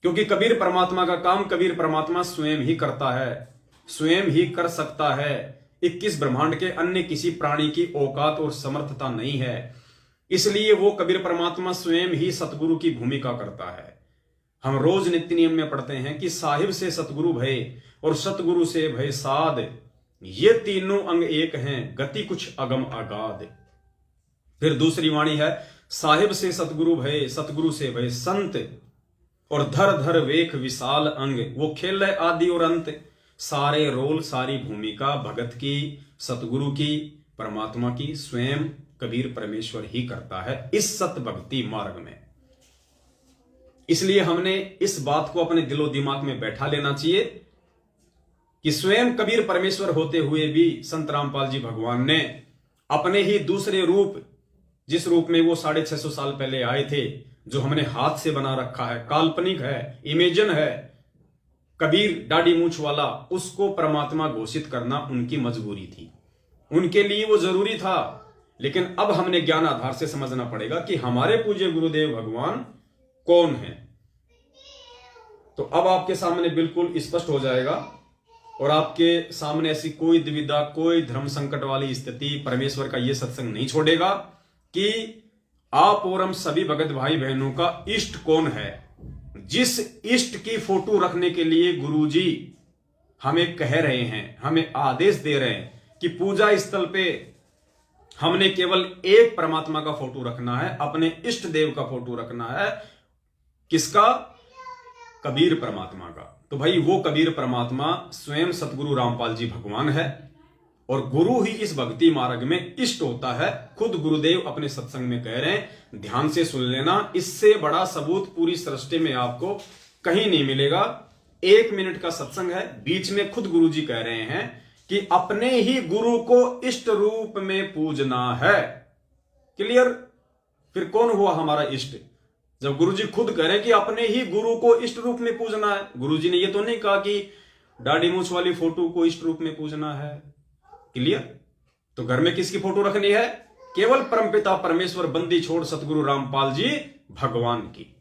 क्योंकि कबीर परमात्मा का काम कबीर परमात्मा स्वयं ही करता है। स्वयं ही कर सकता है। 21 ब्रह्मांड के अन्य किसी प्राणी की औकात और समर्थता नहीं है। इसलिए वो कबीर परमात्मा स्वयं ही सतगुरु की भूमिका करता है। हम रोज नित्य नियम में पढ़ते हैं कि साहिब से सतगुरु भय और सतगुरु से भय साध, ये तीनों अंग एक हैं, गति कुछ अगम अगाध। फिर दूसरी वाणी है, साहिब से सतगुरु भय, सतगुरु से भय संत, और धर धर वेख विशाल अंग, वो खेल है आदि और अंत। सारे रोल सारी भूमिका भगत की, सतगुरु की, परमात्मा की स्वयं कबीर परमेश्वर ही करता है इस सत भक्ति मार्ग में। इसलिए हमने इस बात को अपने दिलो दिमाग में बैठा लेना चाहिए कि स्वयं कबीर परमेश्वर होते हुए भी संत रामपाल जी भगवान ने अपने ही दूसरे रूप, जिस रूप में वो 650 साल पहले आए थे, जो हमने हाथ से बना रखा है, काल्पनिक है, इमेजिन है, कबीर दाढ़ी मूंछ वाला, उसको परमात्मा घोषित करना उनकी मजबूरी थी, उनके लिए वो जरूरी था। लेकिन अब हमने ज्ञान आधार से समझना पड़ेगा कि हमारे पूज्य गुरुदेव भगवान कौन है। तो अब आपके सामने बिल्कुल स्पष्ट हो जाएगा और आपके सामने ऐसी कोई दुविधा, कोई धर्म संकट वाली स्थिति परमेश्वर का यह सत्संग नहीं छोड़ेगा कि आप और हम सभी भगत भाई बहनों का इष्ट कौन है। जिस इष्ट की फोटो रखने के लिए गुरुजी हमें कह रहे हैं, हमें आदेश दे रहे हैं कि पूजा स्थल पे हमने केवल एक परमात्मा का फोटो रखना है, अपने इष्ट देव का फोटो रखना है। किसका? कबीर परमात्मा का। तो भाई वो कबीर परमात्मा स्वयं सतगुरु रामपाल जी भगवान है और गुरु ही इस भक्ति मार्ग में इष्ट होता है। खुद गुरुदेव अपने सत्संग में कह रहे हैं, ध्यान से सुन लेना, इससे बड़ा सबूत पूरी सृष्टि में आपको कहीं नहीं मिलेगा। 1 मिनट का सत्संग है, बीच में खुद गुरुजी कह रहे हैं कि अपने ही गुरु को इष्ट रूप में पूजना है। क्लियर? फिर कौन हुआ हमारा इष्ट? जब गुरुजी खुद कह रहे हैं कि अपने ही गुरु को इष्ट रूप में पूजना है। गुरुजी ने ये तो नहीं कहा कि दाढ़ी मूंछ वाली फोटो को इष्ट रूप में पूजना है। क्लियर? तो घर में किसकी फोटो रखनी है? केवल परमपिता परमेश्वर बंदी छोड़ सतगुरु रामपाल जी भगवान की।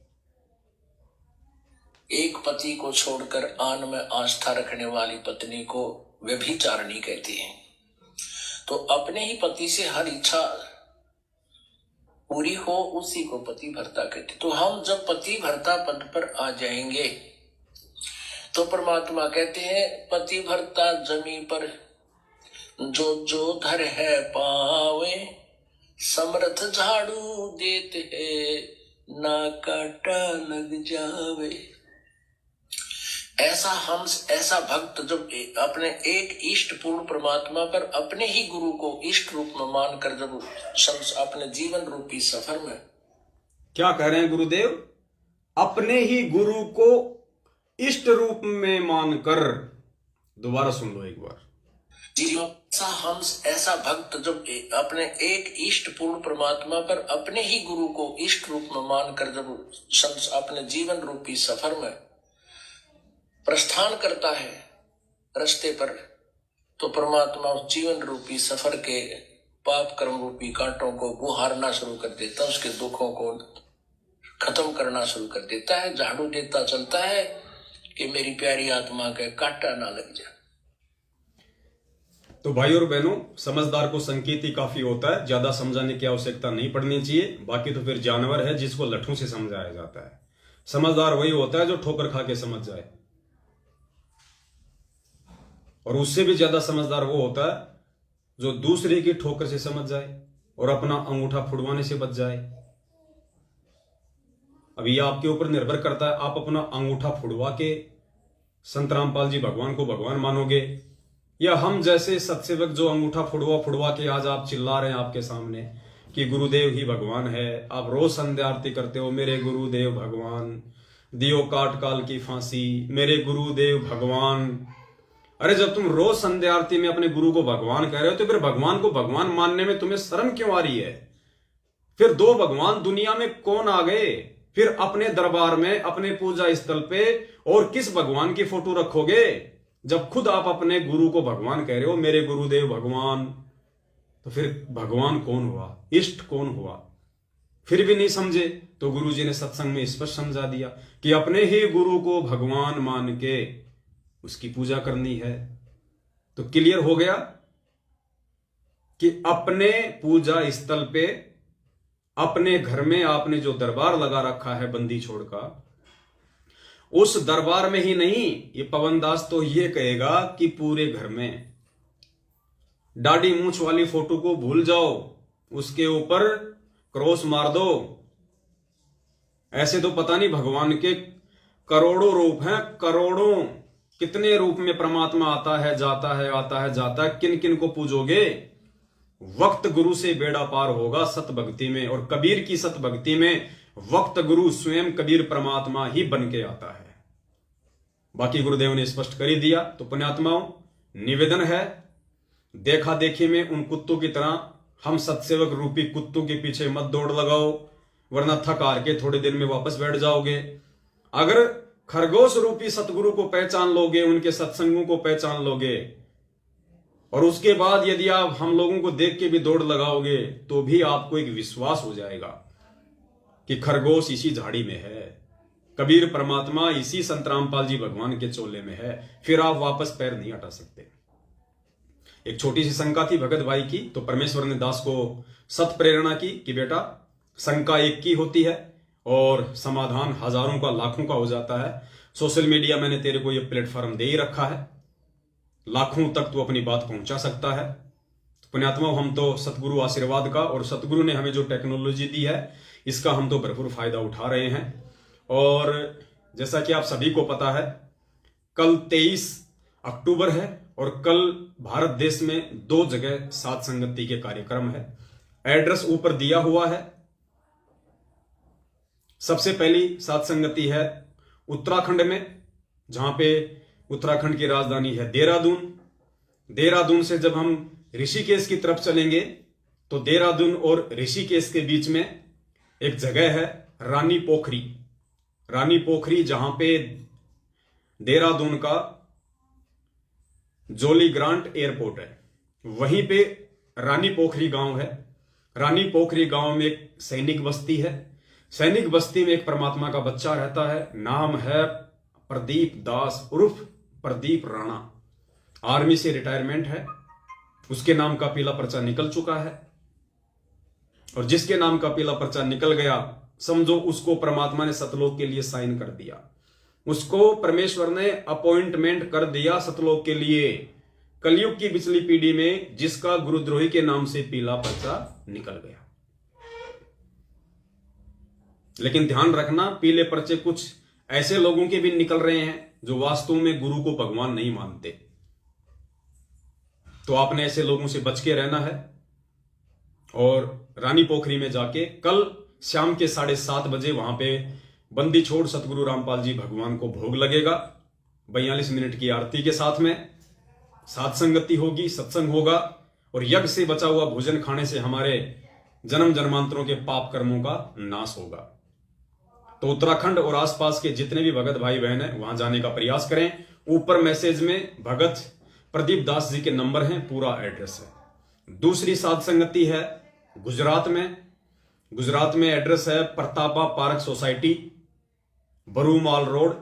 एक पति को छोड़कर आन में आस्था रखने वाली पत्नी को व्यभिचारिणी कहती है। तो अपने ही पति से हर इच्छा पूरी हो, उसी को पति भर्ता कहते। तो हम जब पति भर्ता पद पर आ जाएंगे तो परमात्मा कहते हैं, पति भर्ता जमी पर जो जो धर है पावे, समर्थ झाड़ू देते है ना काटा लग जावे। ऐसा भक्त जब अपने एक इष्ट पूर्ण परमात्मा पर अपने ही गुरु को इष्ट रूप में मानकर जब अपने जीवन रूपी सफर में, क्या कह रहे हैं गुरुदेव? अपने ही गुरु को इष्ट रूप में मानकर, दोबारा सुन लो एक बार। ऐसा भक्त जब अपने एक इष्ट पूर्ण परमात्मा पर अपने ही गुरु को इष्ट रूप में मानकर जब अपने जीवन रूपी सफर में प्रस्थान करता है रास्ते पर, तो परमात्मा उस जीवन रूपी सफर के पाप कर्म रूपी कांटों को गुहारना शुरू कर देता है, उसके दुखों को खत्म करना शुरू कर देता है, झाड़ू देता चलता है कि मेरी प्यारी आत्मा के कांटा ना लग जाए। तो भाई और बहनों, समझदार को संकेत ही काफी होता है, ज्यादा समझाने की आवश्यकता नहीं पड़नी चाहिए। बाकी तो फिर जानवर है जिसको लठों से समझाया जाता है। समझदार वही होता है जो ठोकर खा के समझ जाए, और उससे भी ज्यादा समझदार वो होता है जो दूसरे की ठोकर से समझ जाए और अपना अंगूठा फुड़वाने से बच जाए। अब ये आपके ऊपर निर्भर करता है, आप अपना अंगूठा फुड़वा के संत रामपाल जी भगवान को भगवान मानोगे, या हम जैसे सत्सेवक जो अंगूठा फुड़वा के आज आप चिल्ला रहे हैं आपके सामने कि गुरुदेव ही भगवान है। आप रोज संध्या आरती करते हो, मेरे गुरुदेव भगवान, दियो काट काल की फांसी, मेरे गुरुदेव भगवान। अरे जब तुम रोज संध्या आरती में अपने गुरु को भगवान कह रहे हो, तो फिर भगवान को भगवान मानने में तुम्हें शर्म क्यों आ रही है? फिर 2 भगवान दुनिया में कौन आ गए? फिर अपने दरबार में, अपने पूजा स्थल पे और किस भगवान की फोटो रखोगे जब खुद आप अपने गुरु को भगवान कह रहे हो, मेरे गुरुदेव भगवान? तो फिर भगवान कौन हुआ, इष्ट कौन हुआ? फिर भी नहीं समझे तो गुरुजी ने सत्संग में स्पष्ट समझा दिया कि अपने ही गुरु को भगवान मान के उसकी पूजा करनी है। तो क्लियर हो गया कि अपने पूजा स्थल पे, अपने घर में आपने जो दरबार लगा रखा है बंदी छोड़ का, उस दरबार में ही नहीं, ये पवन दास तो ये कहेगा कि पूरे घर में दाढ़ी मूंछ वाली फोटो को भूल जाओ, उसके ऊपर क्रॉस मार दो। ऐसे तो पता नहीं भगवान के करोड़ों रूप हैं, करोड़ों, कितने रूप में परमात्मा आता है जाता है, आता है जाता है। किन किन को पूजोगे? वक्त गुरु से बेड़ा पार होगा सत भक्ति में, और कबीर की सत भक्ति में वक्त गुरु स्वयं कबीर परमात्मा ही बन के आता है। बाकी गुरुदेव ने स्पष्ट कर ही दिया। तो पुण्यात्माओं, निवेदन है, देखा देखी में उन कुत्तों की तरह हम सत्सेवक रूपी कुत्तों के पीछे मत दौड़ लगाओ, वरना थक हार के थोड़े दिन में वापस बैठ जाओगे। अगर खरगोश रूपी सतगुरु को पहचान लोगे, उनके सत्संगों को पहचान लोगे, और उसके बाद यदि आप हम लोगों को देख के भी दौड़ लगाओगे, तो भी आपको एक विश्वास हो जाएगा कि खरगोश इसी झाड़ी में है, कबीर परमात्मा इसी संत रामपाल जी भगवान के चोले में है। फिर आप वापस पैर नहीं हटा सकते। एक छोटी सी शंका थी भगत भाई की, तो परमेश्वर ने दास को सत प्रेरणा की कि बेटा, शंका एक की होती है और समाधान हजारों का, लाखों का हो जाता है। सोशल मीडिया मैंने तेरे को ये प्लेटफॉर्म दे ही रखा है, लाखों तक तू अपनी बात पहुंचा सकता है। तो पुण्यात्मा, हम तो सतगुरु आशीर्वाद का, और सतगुरु ने हमें जो टेक्नोलॉजी दी है, इसका हम तो भरपूर फायदा उठा रहे हैं। और जैसा कि आप सभी को पता है, कल 23 अक्टूबर है और कल भारत देश में 2 जगह सात संगति के कार्यक्रम है। एड्रेस ऊपर दिया हुआ है। सबसे पहली सात संगति है उत्तराखंड में, जहां पे उत्तराखंड की राजधानी है देहरादून। देहरादून से जब हम ऋषिकेश की तरफ चलेंगे, तो देहरादून और ऋषिकेश के बीच में एक जगह है रानी पोखरी। रानी पोखरी, जहां पे देहरादून का जोली ग्रांट एयरपोर्ट है, वहीं पे रानी पोखरी गांव है। रानी पोखरी गांव में एक सैनिक बस्ती है। सैनिक बस्ती में एक परमात्मा का बच्चा रहता है, नाम है प्रदीप दास उर्फ प्रदीप राणा। आर्मी से रिटायरमेंट है, उसके नाम का पीला पर्चा निकल चुका है, और जिसके नाम का पीला पर्चा निकल गया, समझो उसको परमात्मा ने सतलोक के लिए साइन कर दिया। उसको परमेश्वर ने अपॉइंटमेंट कर दिया सतलोक के लिए, कलयुग की पिछली पीढ़ी में, जिसका गुरुद्रोही के नाम से पीला पर्चा निकल गया। लेकिन ध्यान रखना, पीले पर्चे कुछ ऐसे लोगों के भी निकल रहे हैं जो वास्तव में गुरु को भगवान नहीं मानते। तो आपने ऐसे लोगों से बच के रहना है। और रानी पोखरी में जाके कल शाम के 7:30 बजे वहां पे बंदी छोड़ सतगुरु रामपाल जी भगवान को भोग लगेगा। 42 मिनट की आरती के साथ में सात संगति होगी, सत्संग होगा, और यज्ञ से बचा हुआ भोजन खाने से हमारे जन्म जन्मांतरों के पाप कर्मों का नाश होगा। तो उत्तराखंड और आसपास के जितने भी भगत भाई बहन हैं, वहां जाने का प्रयास करें। ऊपर मैसेज में भगत प्रदीप दास जी के नंबर हैं, पूरा एड्रेस है। दूसरी साध संगति है गुजरात में। गुजरात में एड्रेस है प्रतापा पार्क सोसाइटी, बरूमाल रोड,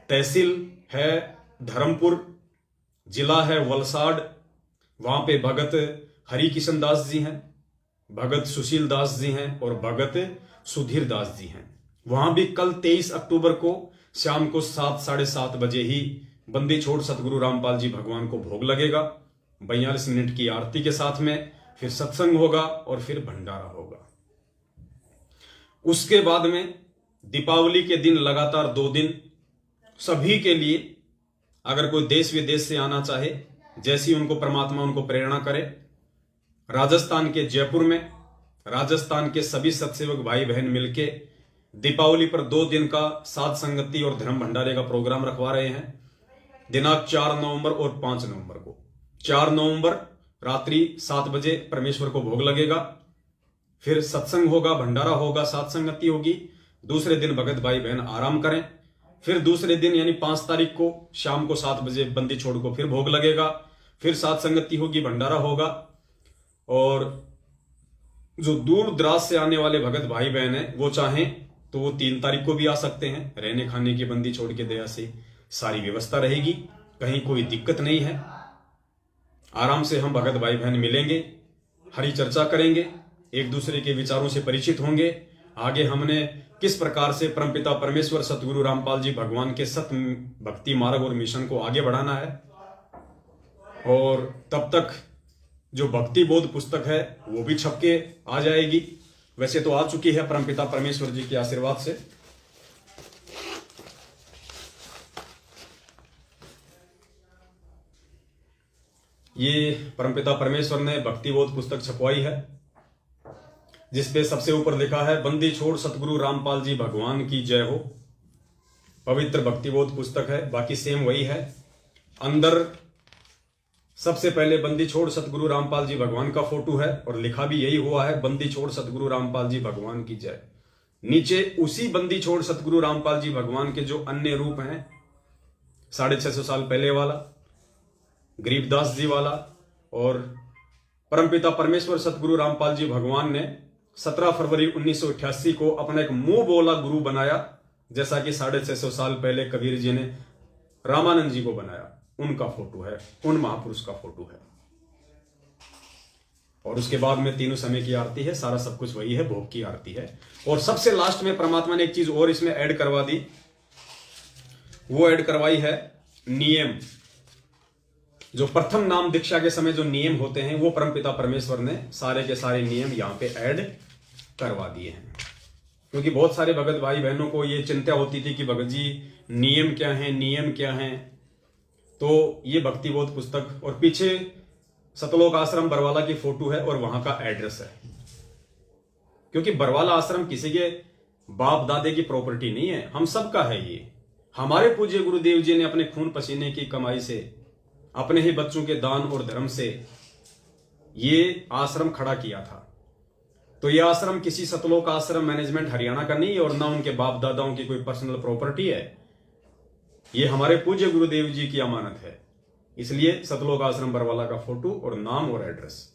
तहसील है धर्मपुर, जिला है वलसाड। वहां पे भगत हरि किशन दास जी हैं, भगत सुशील दास जी हैं, और भगत सुधीर दास जी हैं। वहां भी कल 23 अक्टूबर को शाम को 7, 7:30 बजे ही बंदी छोड़ सतगुरु रामपाल जी भगवान को भोग लगेगा। 42 मिनट की आरती के साथ में फिर सत्संग होगा और फिर भंडारा होगा। उसके बाद में दीपावली के दिन लगातार 2 दिन सभी के लिए, अगर कोई देश विदेश से आना चाहे, जैसी उनको परमात्मा उनको प्रेरणा करे, राजस्थान के जयपुर में राजस्थान के सभी सत्सेवक भाई बहन मिलके दीपावली पर 2 दिन का सात संगति और धर्म भंडारे का प्रोग्राम रखवा रहे हैं। दिनांक 4 नवंबर और 5 नवंबर को। 4 नवंबर रात्रि 7 बजे परमेश्वर को भोग लगेगा, फिर सत्संग होगा, भंडारा होगा, सात संगति होगी। दूसरे दिन भगत भाई बहन आराम करें। फिर दूसरे दिन यानी 5 तारीख को शाम को 7 बजे बंदी छोड़ को फिर भोग लगेगा, फिर सात संगति होगी, भंडारा होगा। और जो दूर दराज से आने वाले भगत भाई बहन हैं, वो चाहें तो वो 3 तारीख को भी आ सकते हैं। रहने खाने की बंदी छोड़ के दया से सारी व्यवस्था रहेगी। कहीं कोई दिक्कत नहीं है। आराम से हम भगत भाई बहन मिलेंगे, हरी चर्चा करेंगे, एक दूसरे के विचारों से परिचित होंगे। आगे हमने किस प्रकार से परमपिता परमेश्वर सतगुरु रामपाल जी भगवान के सत भक्ति मार्ग और मिशन को आगे बढ़ाना है। और तब तक जो भक्ति बोध पुस्तक है वो भी छप के आ जाएगी। वैसे तो आ चुकी है परमपिता परमेश्वर जी के आशीर्वाद से। ये परमपिता परमेश्वर ने भक्ति बोध पुस्तक छपवाई है, जिसपे सबसे ऊपर लिखा है बंदी छोड़ सतगुरु रामपाल जी भगवान की जय हो। पवित्र भक्ति बोध पुस्तक है, बाकी सेम वही है। अंदर सबसे पहले बंदी छोड़ सतगुरु रामपाल जी भगवान का फोटो है और लिखा भी यही हुआ है, बंदी छोड़ सतगुरु रामपाल जी भगवान की जय। नीचे उसी बंदी छोड़ सतगुरु रामपाल जी भगवान के जो अन्य रूप हैं, 650 साल पहले वाला, गरीबदास जी वाला, और परमपिता परमेश्वर सतगुरु रामपाल जी भगवान ने 17 फरवरी 1988 को अपना एक मुंह बोला गुरु बनाया, जैसा कि 650 साल पहले कबीर जी ने रामानंद जी को बनाया। उनका फोटो है, उन महापुरुष का फोटो है। और उसके बाद में तीनों समय की आरती है, सारा सब कुछ वही है, भोग की आरती है। और सबसे लास्ट में परमात्मा ने एक चीज और इसमें ऐड करवा दी, वो ऐड करवाई है नियम। जो प्रथम नाम दीक्षा के समय जो नियम होते हैं, वो परमपिता परमेश्वर ने सारे के सारे नियम यहां पे ऐड करवा दिए हैं। क्योंकि बहुत सारे भगत भाई बहनों को ये चिंता होती थी कि भगत जी नियम क्या है, नियम क्या है। तो ये भक्ति बोध पुस्तक, और पीछे सतलोक आश्रम बरवाला की फोटो है और वहां का एड्रेस है। क्योंकि बरवाला आश्रम किसी के बाप दादे की प्रॉपर्टी नहीं है, हम सबका है। ये हमारे पूज्य गुरुदेव जी ने अपने खून पसीने की कमाई से, अपने ही बच्चों के दान और धर्म से ये आश्रम खड़ा किया था। तो ये आश्रम किसी सतलोक आश्रम मैनेजमेंट हरियाणा का नहीं है और ना उनके बाप दादाओं की कोई पर्सनल प्रॉपर्टी है। ये हमारे पूज्य गुरुदेव जी की अमानत है। इसलिए सतलोक आश्रम बरवाला का फोटो और नाम और एड्रेस।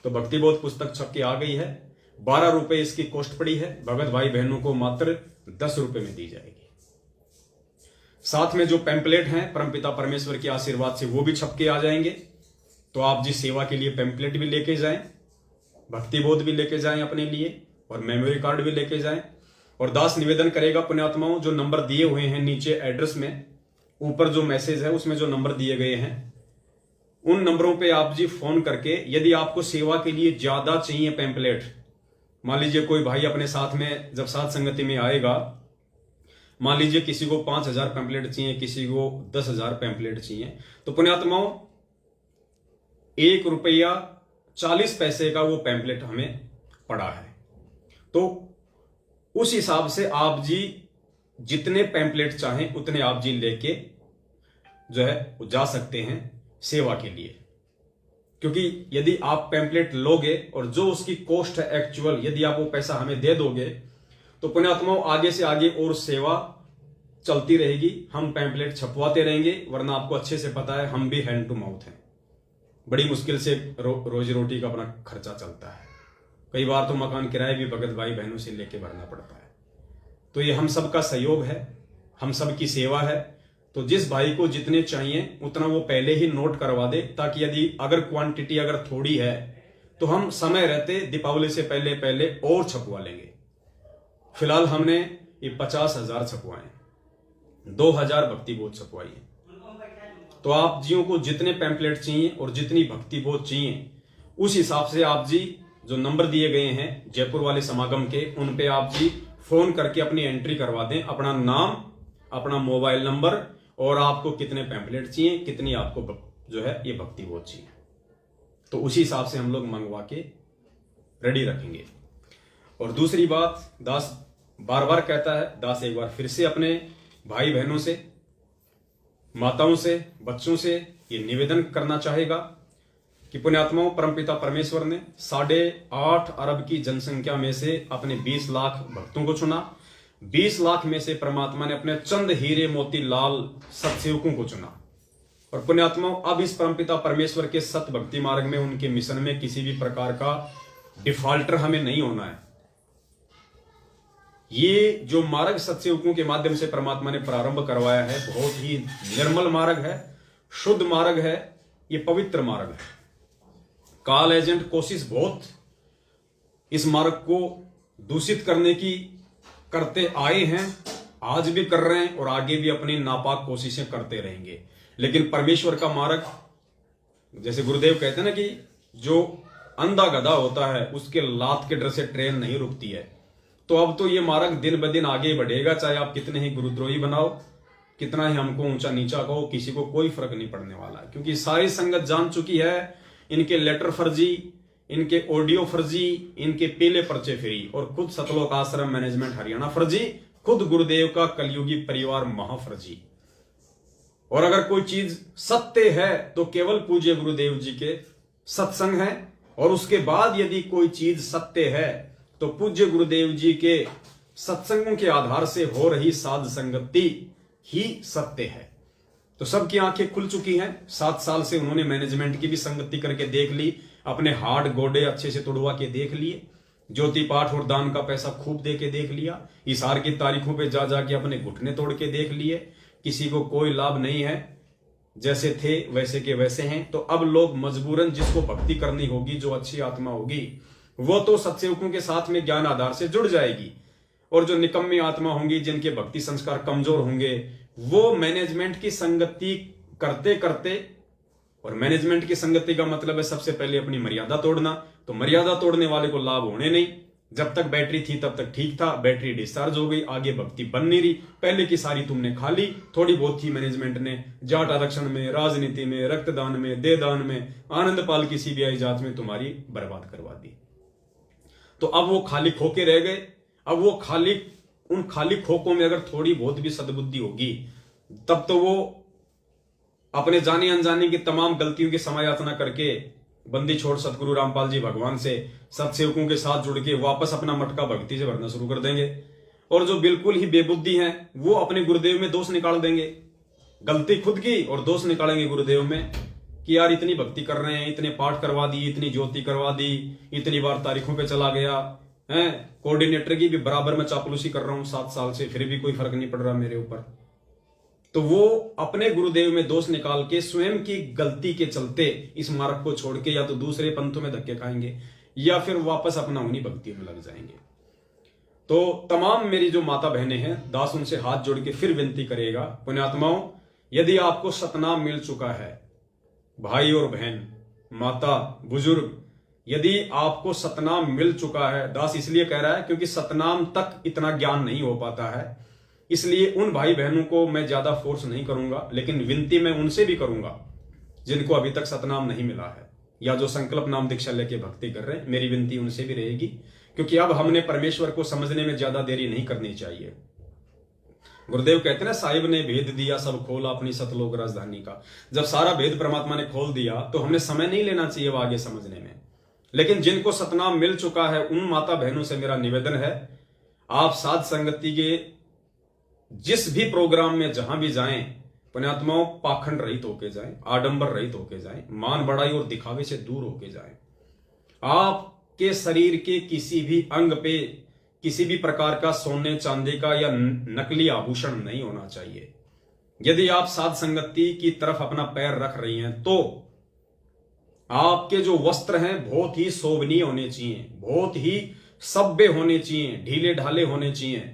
तो भक्ति बोध पुस्तक छप के आ गई है। 12 रुपए इसकी कॉस्ट पड़ी है। भगत भाई बहनों को मात्र 10 रुपए में दी जाएगी। साथ में जो पैम्पलेट हैं परमपिता परमेश्वर के आशीर्वाद से, वो भी छप के आ जाएंगे। तो आप जिस सेवा के लिए पैम्पलेट भी लेके जाएं, भक्ति बोध भी लेके जाएं अपने लिए, और मेमोरी कार्ड भी लेके जाएं। और दास निवेदन करेगा पुण्यात्माओं, जो नंबर दिए हुए हैं नीचे एड्रेस में, ऊपर जो मैसेज है उसमें जो नंबर दिए गए हैं, उन नंबरों पे आप जी फोन करके, यदि आपको सेवा के लिए ज्यादा चाहिए पैम्पलेट, मान लीजिए कोई भाई अपने साथ में जब साथ संगति में आएगा, मान लीजिए किसी को 5000 पैम्पलेट चाहिए, किसी को 10,000 पैम्पलेट चाहिए, तो पुण्यात्माओं ₹1.40 का वो पैम्पलेट हमें पड़ा है। तो उस हिसाब से आप जी जितने पैम्पलेट चाहें उतने आप जी लेके जो है जा सकते हैं सेवा के लिए। क्योंकि यदि आप पैम्पलेट लोगे और जो उसकी कॉस्ट है एक्चुअल, यदि आप वो पैसा हमें दे दोगे, तो पुण्यात्माओं आगे से आगे और सेवा चलती रहेगी। हम पैम्पलेट छपवाते रहेंगे, वरना आपको अच्छे से पता है हम भी हैंड टू माउथ हैं। बड़ी मुश्किल से रोजी रोटी का अपना खर्चा चलता है। कई बार तो मकान किराए भी भगत भाई बहनों से लेके भरना पड़ता है। तो ये हम सबका सहयोग है, हम सब की सेवा है। तो जिस भाई को जितने चाहिए उतना वो पहले ही नोट करवा दे, ताकि यदि अगर क्वांटिटी अगर थोड़ी है तो हम समय रहते दीपावली से पहले पहले और छपवा लेंगे। फिलहाल हमने ये 50,000 छपवाए, 2,000 भक्ति बोध छपवाई है। तो आप जियों को जितने पैम्पलेट चाहिए और जितनी भक्ति बोध चाहिए, उस हिसाब से आप जी जो नंबर दिए गए हैं जयपुर वाले समागम के, उन पे आप जी फोन करके अपनी एंट्री करवा दें, अपना नाम, अपना मोबाइल नंबर, और आपको कितने पैम्पलेट चाहिए, कितनी आपको जो है ये भक्ति बोध चाहिए। तो उसी हिसाब से हम लोग मंगवा के रेडी रखेंगे। और दूसरी बात, दास बार बार कहता है, दास एक बार फिर से अपने भाई बहनों से, माताओं से, बच्चों से ये निवेदन करना चाहेगा कि पुण्यात्माओं, परमपिता परमेश्वर ने 8.5 अरब की जनसंख्या में से अपने 20 लाख भक्तों को चुना। 20 लाख में से परमात्मा ने अपने चंद हीरे मोती लाल सत्सेवकों को चुना। और पुण्यात्माओं, अब इस परमपिता परमेश्वर के सत भक्ति मार्ग में, उनके मिशन में किसी भी प्रकार का डिफॉल्टर हमें नहीं होना है। ये जो मार्ग सत्सेवकों के माध्यम से परमात्मा ने प्रारंभ करवाया है, बहुत ही निर्मल मार्ग है, शुद्ध मार्ग है, ये पवित्र मार्ग है। काल एजेंट कोशिश बहुत इस मार्ग को दूषित करने की करते आए हैं, आज भी कर रहे हैं और आगे भी अपनी नापाक कोशिशें करते रहेंगे। लेकिन परमेश्वर का मार्ग, जैसे गुरुदेव कहते हैं ना कि जो अंधा गधा होता है उसके लात के डर से ट्रेन नहीं रुकती है। तो अब तो ये मार्ग दिन ब दिन आगे बढ़ेगा, चाहे आप कितने ही गुरुद्रोही बनाओ, कितना ही हमको ऊंचा नीचा कहो, किसी को कोई फर्क नहीं पड़ने वाला है। क्योंकि सारी संगत जान चुकी है, इनके लेटर फर्जी, इनके ऑडियो फर्जी, इनके पीले पर्चे फ्री, और खुद सतलोक आश्रम मैनेजमेंट हरियाणा फर्जी, खुद गुरुदेव का कलयुगी परिवार महाफर्जी। और अगर कोई चीज सत्य है तो केवल पूज्य गुरुदेव जी के सत्संग है, और उसके बाद यदि कोई चीज सत्य है तो पूज्य गुरुदेव जी के सत्संगों के आधार से हो रही साध संगति ही सत्य है। तो सबकी आंखें खुल चुकी हैं। 7 साल से उन्होंने मैनेजमेंट की भी संगति करके देख ली, अपने हार्ड गोडे अच्छे से तोड़वा के देख लिए, ज्योति पाठ और दान का पैसा खूब दे के देख लिया, इशार की तारीखों पे जा जाके अपने घुटने तोड़ के देख लिए, किसी को कोई लाभ नहीं है, जैसे थे वैसे के वैसे हैं। तो अब लोग मजबूरन जिसको भक्ति करनी होगी, जो अच्छी आत्मा होगी, वो तो सत्सेवकों के साथ में ज्ञान आधार से जुड़ जाएगी, और जो निकम्मी आत्मा होंगी, जिनके भक्ति संस्कार कमजोर होंगे, वो मैनेजमेंट की संगति करते करते, और मैनेजमेंट की संगति का मतलब है सबसे पहले अपनी मर्यादा तोड़ना। तो मर्यादा तोड़ने वाले को लाभ होने नहीं। जब तक बैटरी थी तब तक ठीक था, बैटरी डिस्चार्ज हो गई, आगे भक्ति बन नहीं रही, पहले की सारी तुमने खा ली, थोड़ी बहुत थी मैनेजमेंट ने जाट आरक्षण में, राजनीति में, रक्तदान में, देदान में, आनंदपाल की सीबीआई जांच में तुम्हारी बर्बाद करवा दी। तो अब वो खाली खोके रह गए। अब वो उन खाली खोकों में अगर थोड़ी बहुत भी सद्बुद्धि होगी, तब तो वो अपने जाने अनजाने की तमाम गलतियों की समायाचना करके बंदी छोड़ सतगुरु रामपाल जी भगवान से सत्सेवकों के साथ जुड़ के वापस अपना मटका भक्ति से भरना शुरू कर देंगे। और जो बिल्कुल ही बेबुद्धि हैं, वो अपने गुरुदेव में दोष निकाल देंगे, गलती खुद की और दोष निकालेंगे गुरुदेव में कि यार इतनी भक्ति कर रहे हैं, इतने पाठ करवा दी, इतनी ज्योति करवा दी, इतनी बार तारीखों पे चला गया है, कोऑर्डिनेटर की भी बराबर में चापलूसी कर रहा हूं 7 साल से, फिर भी कोई फर्क नहीं पड़ रहा मेरे ऊपर। तो वो अपने गुरुदेव में दोष निकाल के स्वयं की गलती के चलते इस मार्ग को छोड़ के या तो दूसरे पंथों में धक्के खाएंगे या फिर वापस अपना उन्हीं भक्तियों में लग जाएंगे। तो तमाम मेरी जो माता बहनें हैं, दास उनसे हाथ जोड़ के फिर विनती करेगा, पुण्यात्माओं, यदि आपको सतनाम मिल चुका है, भाई और बहन, माता, बुजुर्ग, यदि आपको सतनाम मिल चुका है, दास इसलिए कह रहा है क्योंकि सतनाम तक इतना ज्ञान नहीं हो पाता है, इसलिए उन भाई बहनों को मैं ज्यादा फोर्स नहीं करूंगा, लेकिन विनती मैं उनसे भी करूंगा जिनको अभी तक सतनाम नहीं मिला है या जो संकल्प नाम दीक्षा लेके भक्ति कर रहे हैं। मेरी विनती उनसे भी रहेगी, क्योंकि अब हमने परमेश्वर को समझने में ज्यादा देरी नहीं करनी चाहिए। गुरुदेव कहते हैं ना, साहिब ने भेद दिया सब खोला अपनी सतलोक राजधानी का। जब सारा भेद परमात्मा ने खोल दिया तो हमने समय नहीं लेना चाहिए वो आगे समझने में। लेकिन जिनको सतनाम मिल चुका है, उन माता बहनों से मेरा निवेदन है, आप साध संगति के जिस भी प्रोग्राम में जहां भी जाएं, पुण्यात्माओं, पाखंड रहित होके जाएं, आडंबर रहित होके जाएं, मान बढ़ाई और दिखावे से दूर होके जाएं। आपके शरीर के किसी भी अंग पे किसी भी प्रकार का सोने चांदी का या नकली आभूषण नहीं होना चाहिए। यदि आप साध संगति की तरफ अपना पैर रख रही हैं तो आपके जो वस्त्र हैं बहुत ही शोभनीय होने चाहिए, बहुत ही सभ्य होने चाहिए, ढीले ढाले होने चाहिए।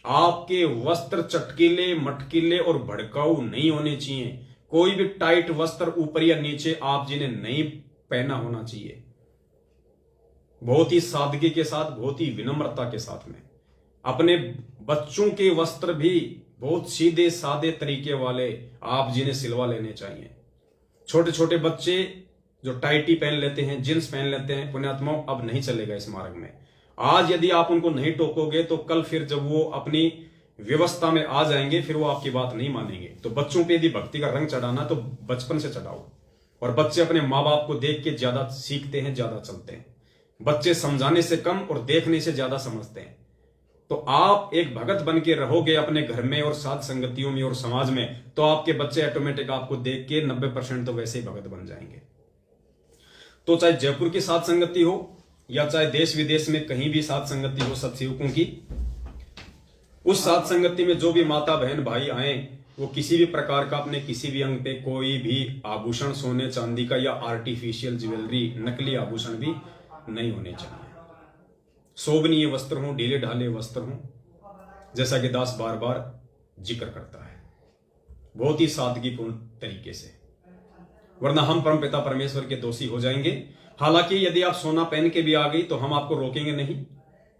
आपके वस्त्र चटकीले, मटकीले और भड़काऊ नहीं होने चाहिए। कोई भी टाइट वस्त्र ऊपर या नीचे आप जिन्हें नहीं पहना होना चाहिए। बहुत ही सादगी के साथ, बहुत ही विनम्रता के साथ में। अपने बच्चों के वस्त्र भी बहुत सीधे सादे तरीके वाले आप जिन्हें सिलवा लेने चाहिए। छोटे छोटे बच्चे जो टाइटी पहन लेते हैं, जींस पहन लेते हैं, पुण्यात्माओं, अब नहीं चलेगा इस मार्ग में। आज यदि आप उनको नहीं टोकोगे तो कल फिर जब वो अपनी व्यवस्था में आ जाएंगे फिर वो आपकी बात नहीं मानेंगे। तो बच्चों पे यदि भक्ति का रंग चढ़ाना तो बचपन से चढ़ाओ। और बच्चे अपने माँ बाप को देख के ज्यादा सीखते हैं, ज्यादा चलते हैं। बच्चे समझाने से कम और देखने से ज्यादा समझते हैं। तो आप एक भगत बन के रहोगे अपने घर में और साथ संगतियों में और समाज में, तो आपके बच्चे ऑटोमेटिक आपको देख के 90% तो वैसे ही भगत बन जाएंगे। तो चाहे जयपुर की साथ संगति हो या चाहे देश विदेश में कहीं भी साथ संगति हो सत्सेवकों की, उस साथ संगति में जो भी माता बहन भाई आए वो किसी भी प्रकार का अपने किसी भी अंग पे कोई भी आभूषण सोने चांदी का या आर्टिफिशियल ज्वेलरी नकली आभूषण भी नहीं होने चाहिए। शोभनीय वस्त्र हों, ढीले ढाले वस्त्र हों, जैसा कि दास बार बार जिक्र करता है, बहुत ही सादगीपूर्ण तरीके से, वरना हम परमपिता परमेश्वर के दोषी हो जाएंगे। हालांकि यदि आप सोना पहन के भी आ गई तो हम आपको रोकेंगे नहीं,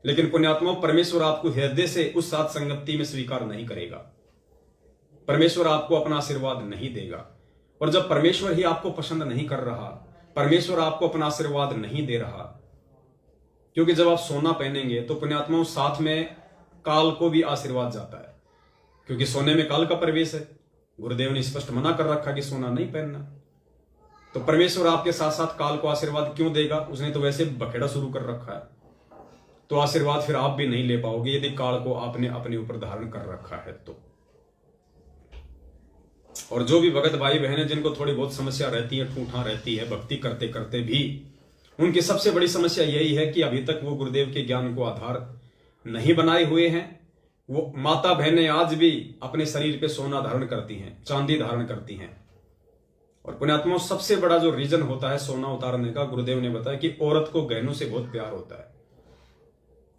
लेकिन पुण्यात्मा परमेश्वर आपको हृदय से उस साथ संगति में स्वीकार नहीं करेगा। परमेश्वर आपको अपना आशीर्वाद नहीं देगा। और जब परमेश्वर ही आपको पसंद नहीं कर रहा, परमेश्वर आपको अपना आशीर्वाद नहीं दे रहा, क्योंकि जब आप सोना पहनेंगे तो पुण्यात्माओं साथ में काल को भी आशीर्वाद जाता है, क्योंकि सोने में काल का प्रवेश है। गुरुदेव ने स्पष्ट मना कर रखा कि सोना नहीं पहनना। तो परमेश्वर आपके साथ साथ काल को आशीर्वाद क्यों देगा? उसने तो वैसे बखेड़ा शुरू कर रखा है, तो आशीर्वाद फिर आप भी नहीं ले पाओगे यदि काल को आपने अपने ऊपर धारण कर रखा है तो। और जो भी भगत भाई बहन है जिनको थोड़ी बहुत समस्या रहती है, ठूठा रहती है भक्ति करते करते भी, उनकी सबसे बड़ी समस्या यही है कि अभी तक वो गुरुदेव के ज्ञान को आधार नहीं बनाए हुए हैं। वो माता बहनें आज भी अपने शरीर पे सोना धारण करती हैं, चांदी धारण करती हैं। और पुण्यात्माओं सबसे बड़ा जो रीजन होता है सोना उतारने का, गुरुदेव ने बताया कि औरत को गहनों से बहुत प्यार होता है,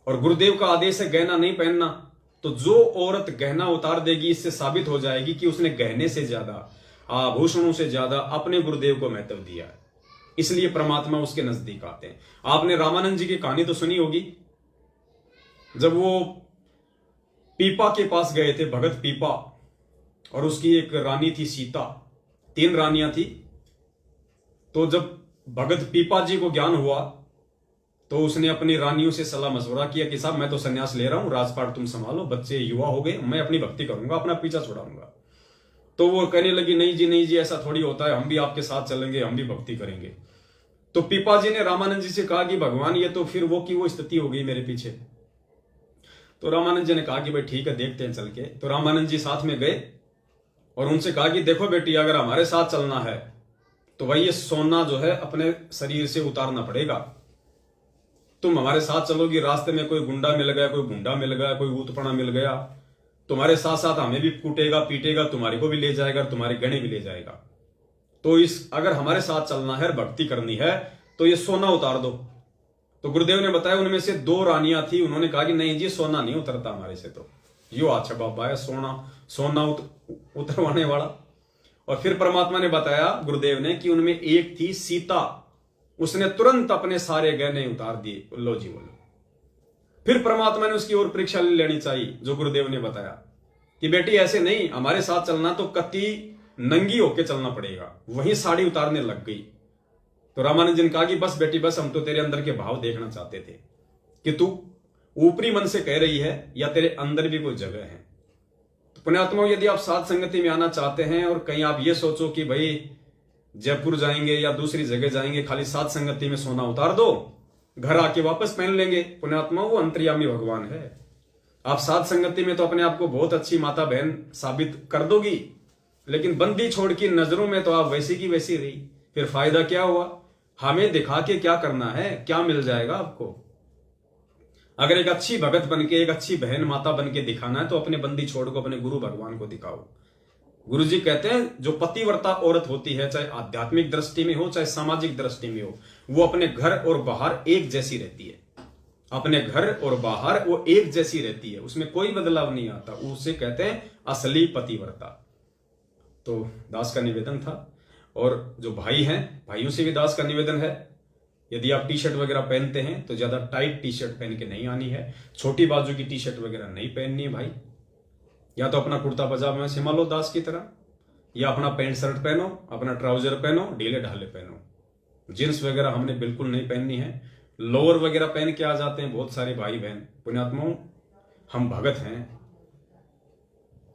और गुरुदेव का आदेश है गहना नहीं पहनना। तो जो औरत गहना उतार देगी, इससे साबित हो जाएगी कि उसने गहने से ज्यादा, आभूषणों से ज्यादा अपने गुरुदेव को महत्व दिया है, इसलिए परमात्मा उसके नजदीक आते हैं। आपने रामानंद जी की कहानी तो सुनी होगी, जब वो पीपा के पास गए थे, भगत पीपा, और उसकी एक रानी थी सीता, 3 रानियां थी। तो जब भगत पीपा जी को ज्ञान हुआ तो उसने अपनी रानियों से सलाह मशवरा किया कि साहब मैं तो संन्यास ले रहा हूं, राजपाट तुम संभालो, बच्चे युवा हो गए, मैं अपनी भक्ति करूंगा, अपना पीछा छुड़ाऊंगा। तो वो कहने लगी नहीं जी नहीं जी, ऐसा थोड़ी होता है, हम भी आपके साथ चलेंगे, हम भी भक्ति करेंगे। तो पीपा जी ने रामानंद जी से कहा कि भगवान ये तो फिर वो की वो स्थिति हो गई मेरे पीछे। तो रामानंद जी ने कहा कि भाई ठीक है देखते हैं चल के। तो रामानंद जी साथ में गए और उनसे कहा कि देखो बेटी, अगर हमारे साथ चलना है तो भाई ये सोना जो है अपने शरीर से उतारना पड़ेगा। तुम हमारे साथ चलोगी, रास्ते में कोई गुंडा मिल गया, कोई गुंडा मिल गया, कोई ऊतपड़ा मिल गया, तुम्हारे साथ साथ हमें भी कूटेगा पीटेगा, तुम्हारे को भी ले जाएगा, तुम्हारे गहने भी ले जाएगा। तो इस अगर हमारे साथ चलना है, भक्ति करनी है, तो ये सोना उतार दो। तो गुरुदेव ने बताया उनमें से 2 रानियां थी, उन्होंने कहा कि नहीं जी सोना नहीं उतरता हमारे से, तो यो अच्छा बाबा है सोना उतरवाने वाला। और फिर परमात्मा ने बताया गुरुदेव ने कि उनमें एक थी सीता, उसने तुरंत अपने सारे गहने उतार दिए, लो जी बोलो। फिर परमात्मा ने उसकी और परीक्षा लेनी चाहिए, जो गुरुदेव ने बताया कि बेटी ऐसे नहीं, हमारे साथ चलना तो कति नंगी होके चलना पड़ेगा। वहीं साड़ी उतारने लग गई। तो रामानंद जी ने कहा कि बस बेटी बस, हम तो तेरे अंदर के भाव देखना चाहते थे कि तू ऊपरी मन से कह रही है या तेरे अंदर भी कोई जगह है। तो पुण्यात्माओं, यदि आप साथ संगति में आना चाहते हैं और कहीं आप ये सोचो कि भाई जयपुर जाएंगे या दूसरी जगह जाएंगे, खाली साथ संगति में सोना उतार दो, घर आके वापस पहन लेंगे, पुण्यात्माओं वो अंतर्यामी भगवान है। आप साथ संगति में तो अपने आप को बहुत अच्छी माता बहन साबित कर दोगी, लेकिन बंदी छोड़ की नजरों में तो आप वैसी की वैसी रही। फिर फायदा क्या हुआ? हमें दिखा के क्या करना है, क्या मिल जाएगा आपको? अगर एक अच्छी भगत बन के, एक अच्छी बहन माता बन के दिखाना है तो अपने बंदी छोड़ को अपने गुरु भगवान को दिखाओ। गुरु जी कहते हैं जो पतिव्रता औरत होती है, चाहे आध्यात्मिक दृष्टि में हो चाहे सामाजिक दृष्टि में हो, वो अपने घर और बाहर एक जैसी रहती है। अपने घर और बाहर वो एक जैसी रहती है, उसमें कोई बदलाव नहीं आता। उसे कहते हैं असली पतिव्रता। तो दास का निवेदन था, और जो भाई हैं भाइयों से भी दास का निवेदन है, यदि आप टी शर्ट वगैरह पहनते हैं तो ज्यादा टाइट टी शर्ट पहन के नहीं आनी है, छोटी बाजू की टी शर्ट वगैरह नहीं पहननी है भाई। या तो अपना कुर्ता पजामा सिमा लो दास की तरह, या अपना पैंट शर्ट पहनो, अपना ट्राउजर पहनो, ढीले ढाले पहनो। जींस वगैरह हमने बिल्कुल नहीं पहननी है। लोअर वगैरह पहन के आ जाते हैं बहुत सारे भाई बहन। पुण्यात्माओं, हम भगत हैं,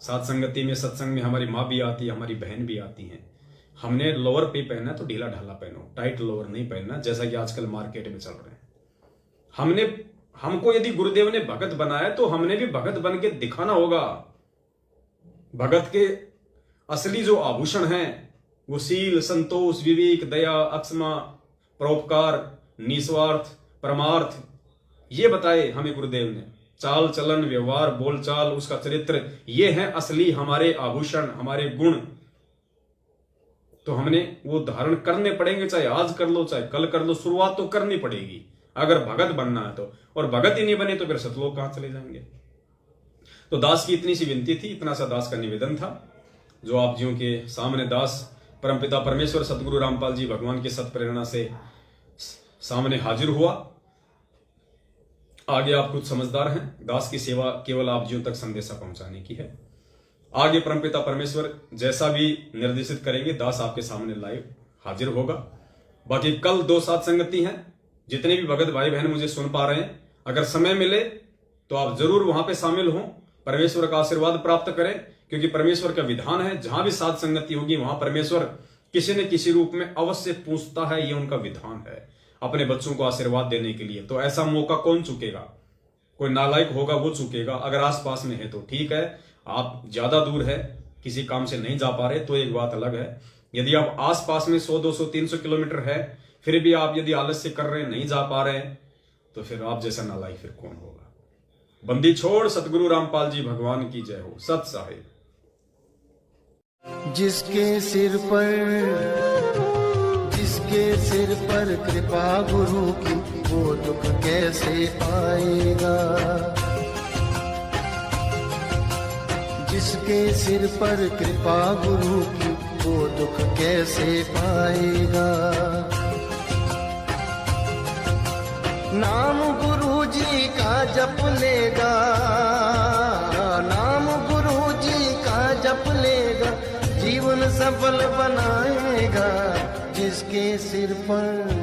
साथ संगति में सत्संग में हमारी माँ भी आती है, हमारी बहन भी आती है। हमने लोअर पे पहनना तो ढीला ढाला पहनो, टाइट लोअर नहीं पहनना जैसा कि आजकल मार्केट में चल रहे हैं। हमको यदि गुरुदेव ने भगत बनाया तो हमने भी भगत बन के दिखाना होगा। भगत के असली जो आभूषण हैं वो शील, संतोष, विवेक, दया, अक्षमा, परोपकार, निस्वार्थ, परमार्थ, ये बताए हमें गुरुदेव ने। चाल चलन व्यवहार बोलचाल उसका चरित्र, ये है असली हमारे आभूषण, हमारे गुण। तो हमने वो धारण करने पड़ेंगे, चाहे आज कर लो चाहे कल कर लो, शुरुआत तो करनी पड़ेगी अगर भगत बनना है तो। और भगत ही नहीं बने तो फिर सतलोक कहां चले जाएंगे। तो दास की इतनी सी विनती थी, इतना सा दास का निवेदन था, जो आप जियों के सामने दास परमपिता परमेश्वर सतगुरु रामपाल जी भगवान की सत प्रेरणा से सामने हाजिर हुआ। आगे आप कुछ समझदार हैं, दास की सेवा केवल आप जियों तक संदेशा पहुंचाने की है। आगे परमपिता परमेश्वर जैसा भी निर्देशित करेंगे दास आपके सामने लाइव हाजिर होगा। बाकी कल 2 सात संगति हैं, जितने भी भगत भाई बहन मुझे सुन पा रहे हैं, अगर समय मिले तो आप जरूर वहां पे शामिल हों, परमेश्वर का आशीर्वाद प्राप्त करें, क्योंकि परमेश्वर का विधान है जहां भी सात संगति होगी वहां परमेश्वर किसी न किसी रूप में अवश्य पूछता है, ये उनका विधान है अपने बच्चों को आशीर्वाद देने के लिए। तो ऐसा मौका कौन चुकेगा? कोई नालायक होगा वो चुकेगा, अगर आसपास में है तो ठीक है, आप ज्यादा दूर है किसी काम से नहीं जा पा रहे तो एक बात अलग है। यदि आप आसपास में 100 200 300 किलोमीटर है फिर भी आप यदि आलस्य कर रहे हैं, नहीं जा पा रहे हैं, तो फिर आप जैसा नालायक फिर कौन होगा। बंदी छोड़ सतगुरु रामपाल जी भगवान की जय हो। सत साहिब। जिसके सिर पर कृपा गुरु की, वो दुख कैसे आएगा। जिसके सिर पर कृपा गुरु की, वो दुख कैसे पाएगा। नाम गुरु जी का जप लेगा, नाम गुरु जी का जप लेगा, जीवन सफल बनाएगा। जिसके सिर पर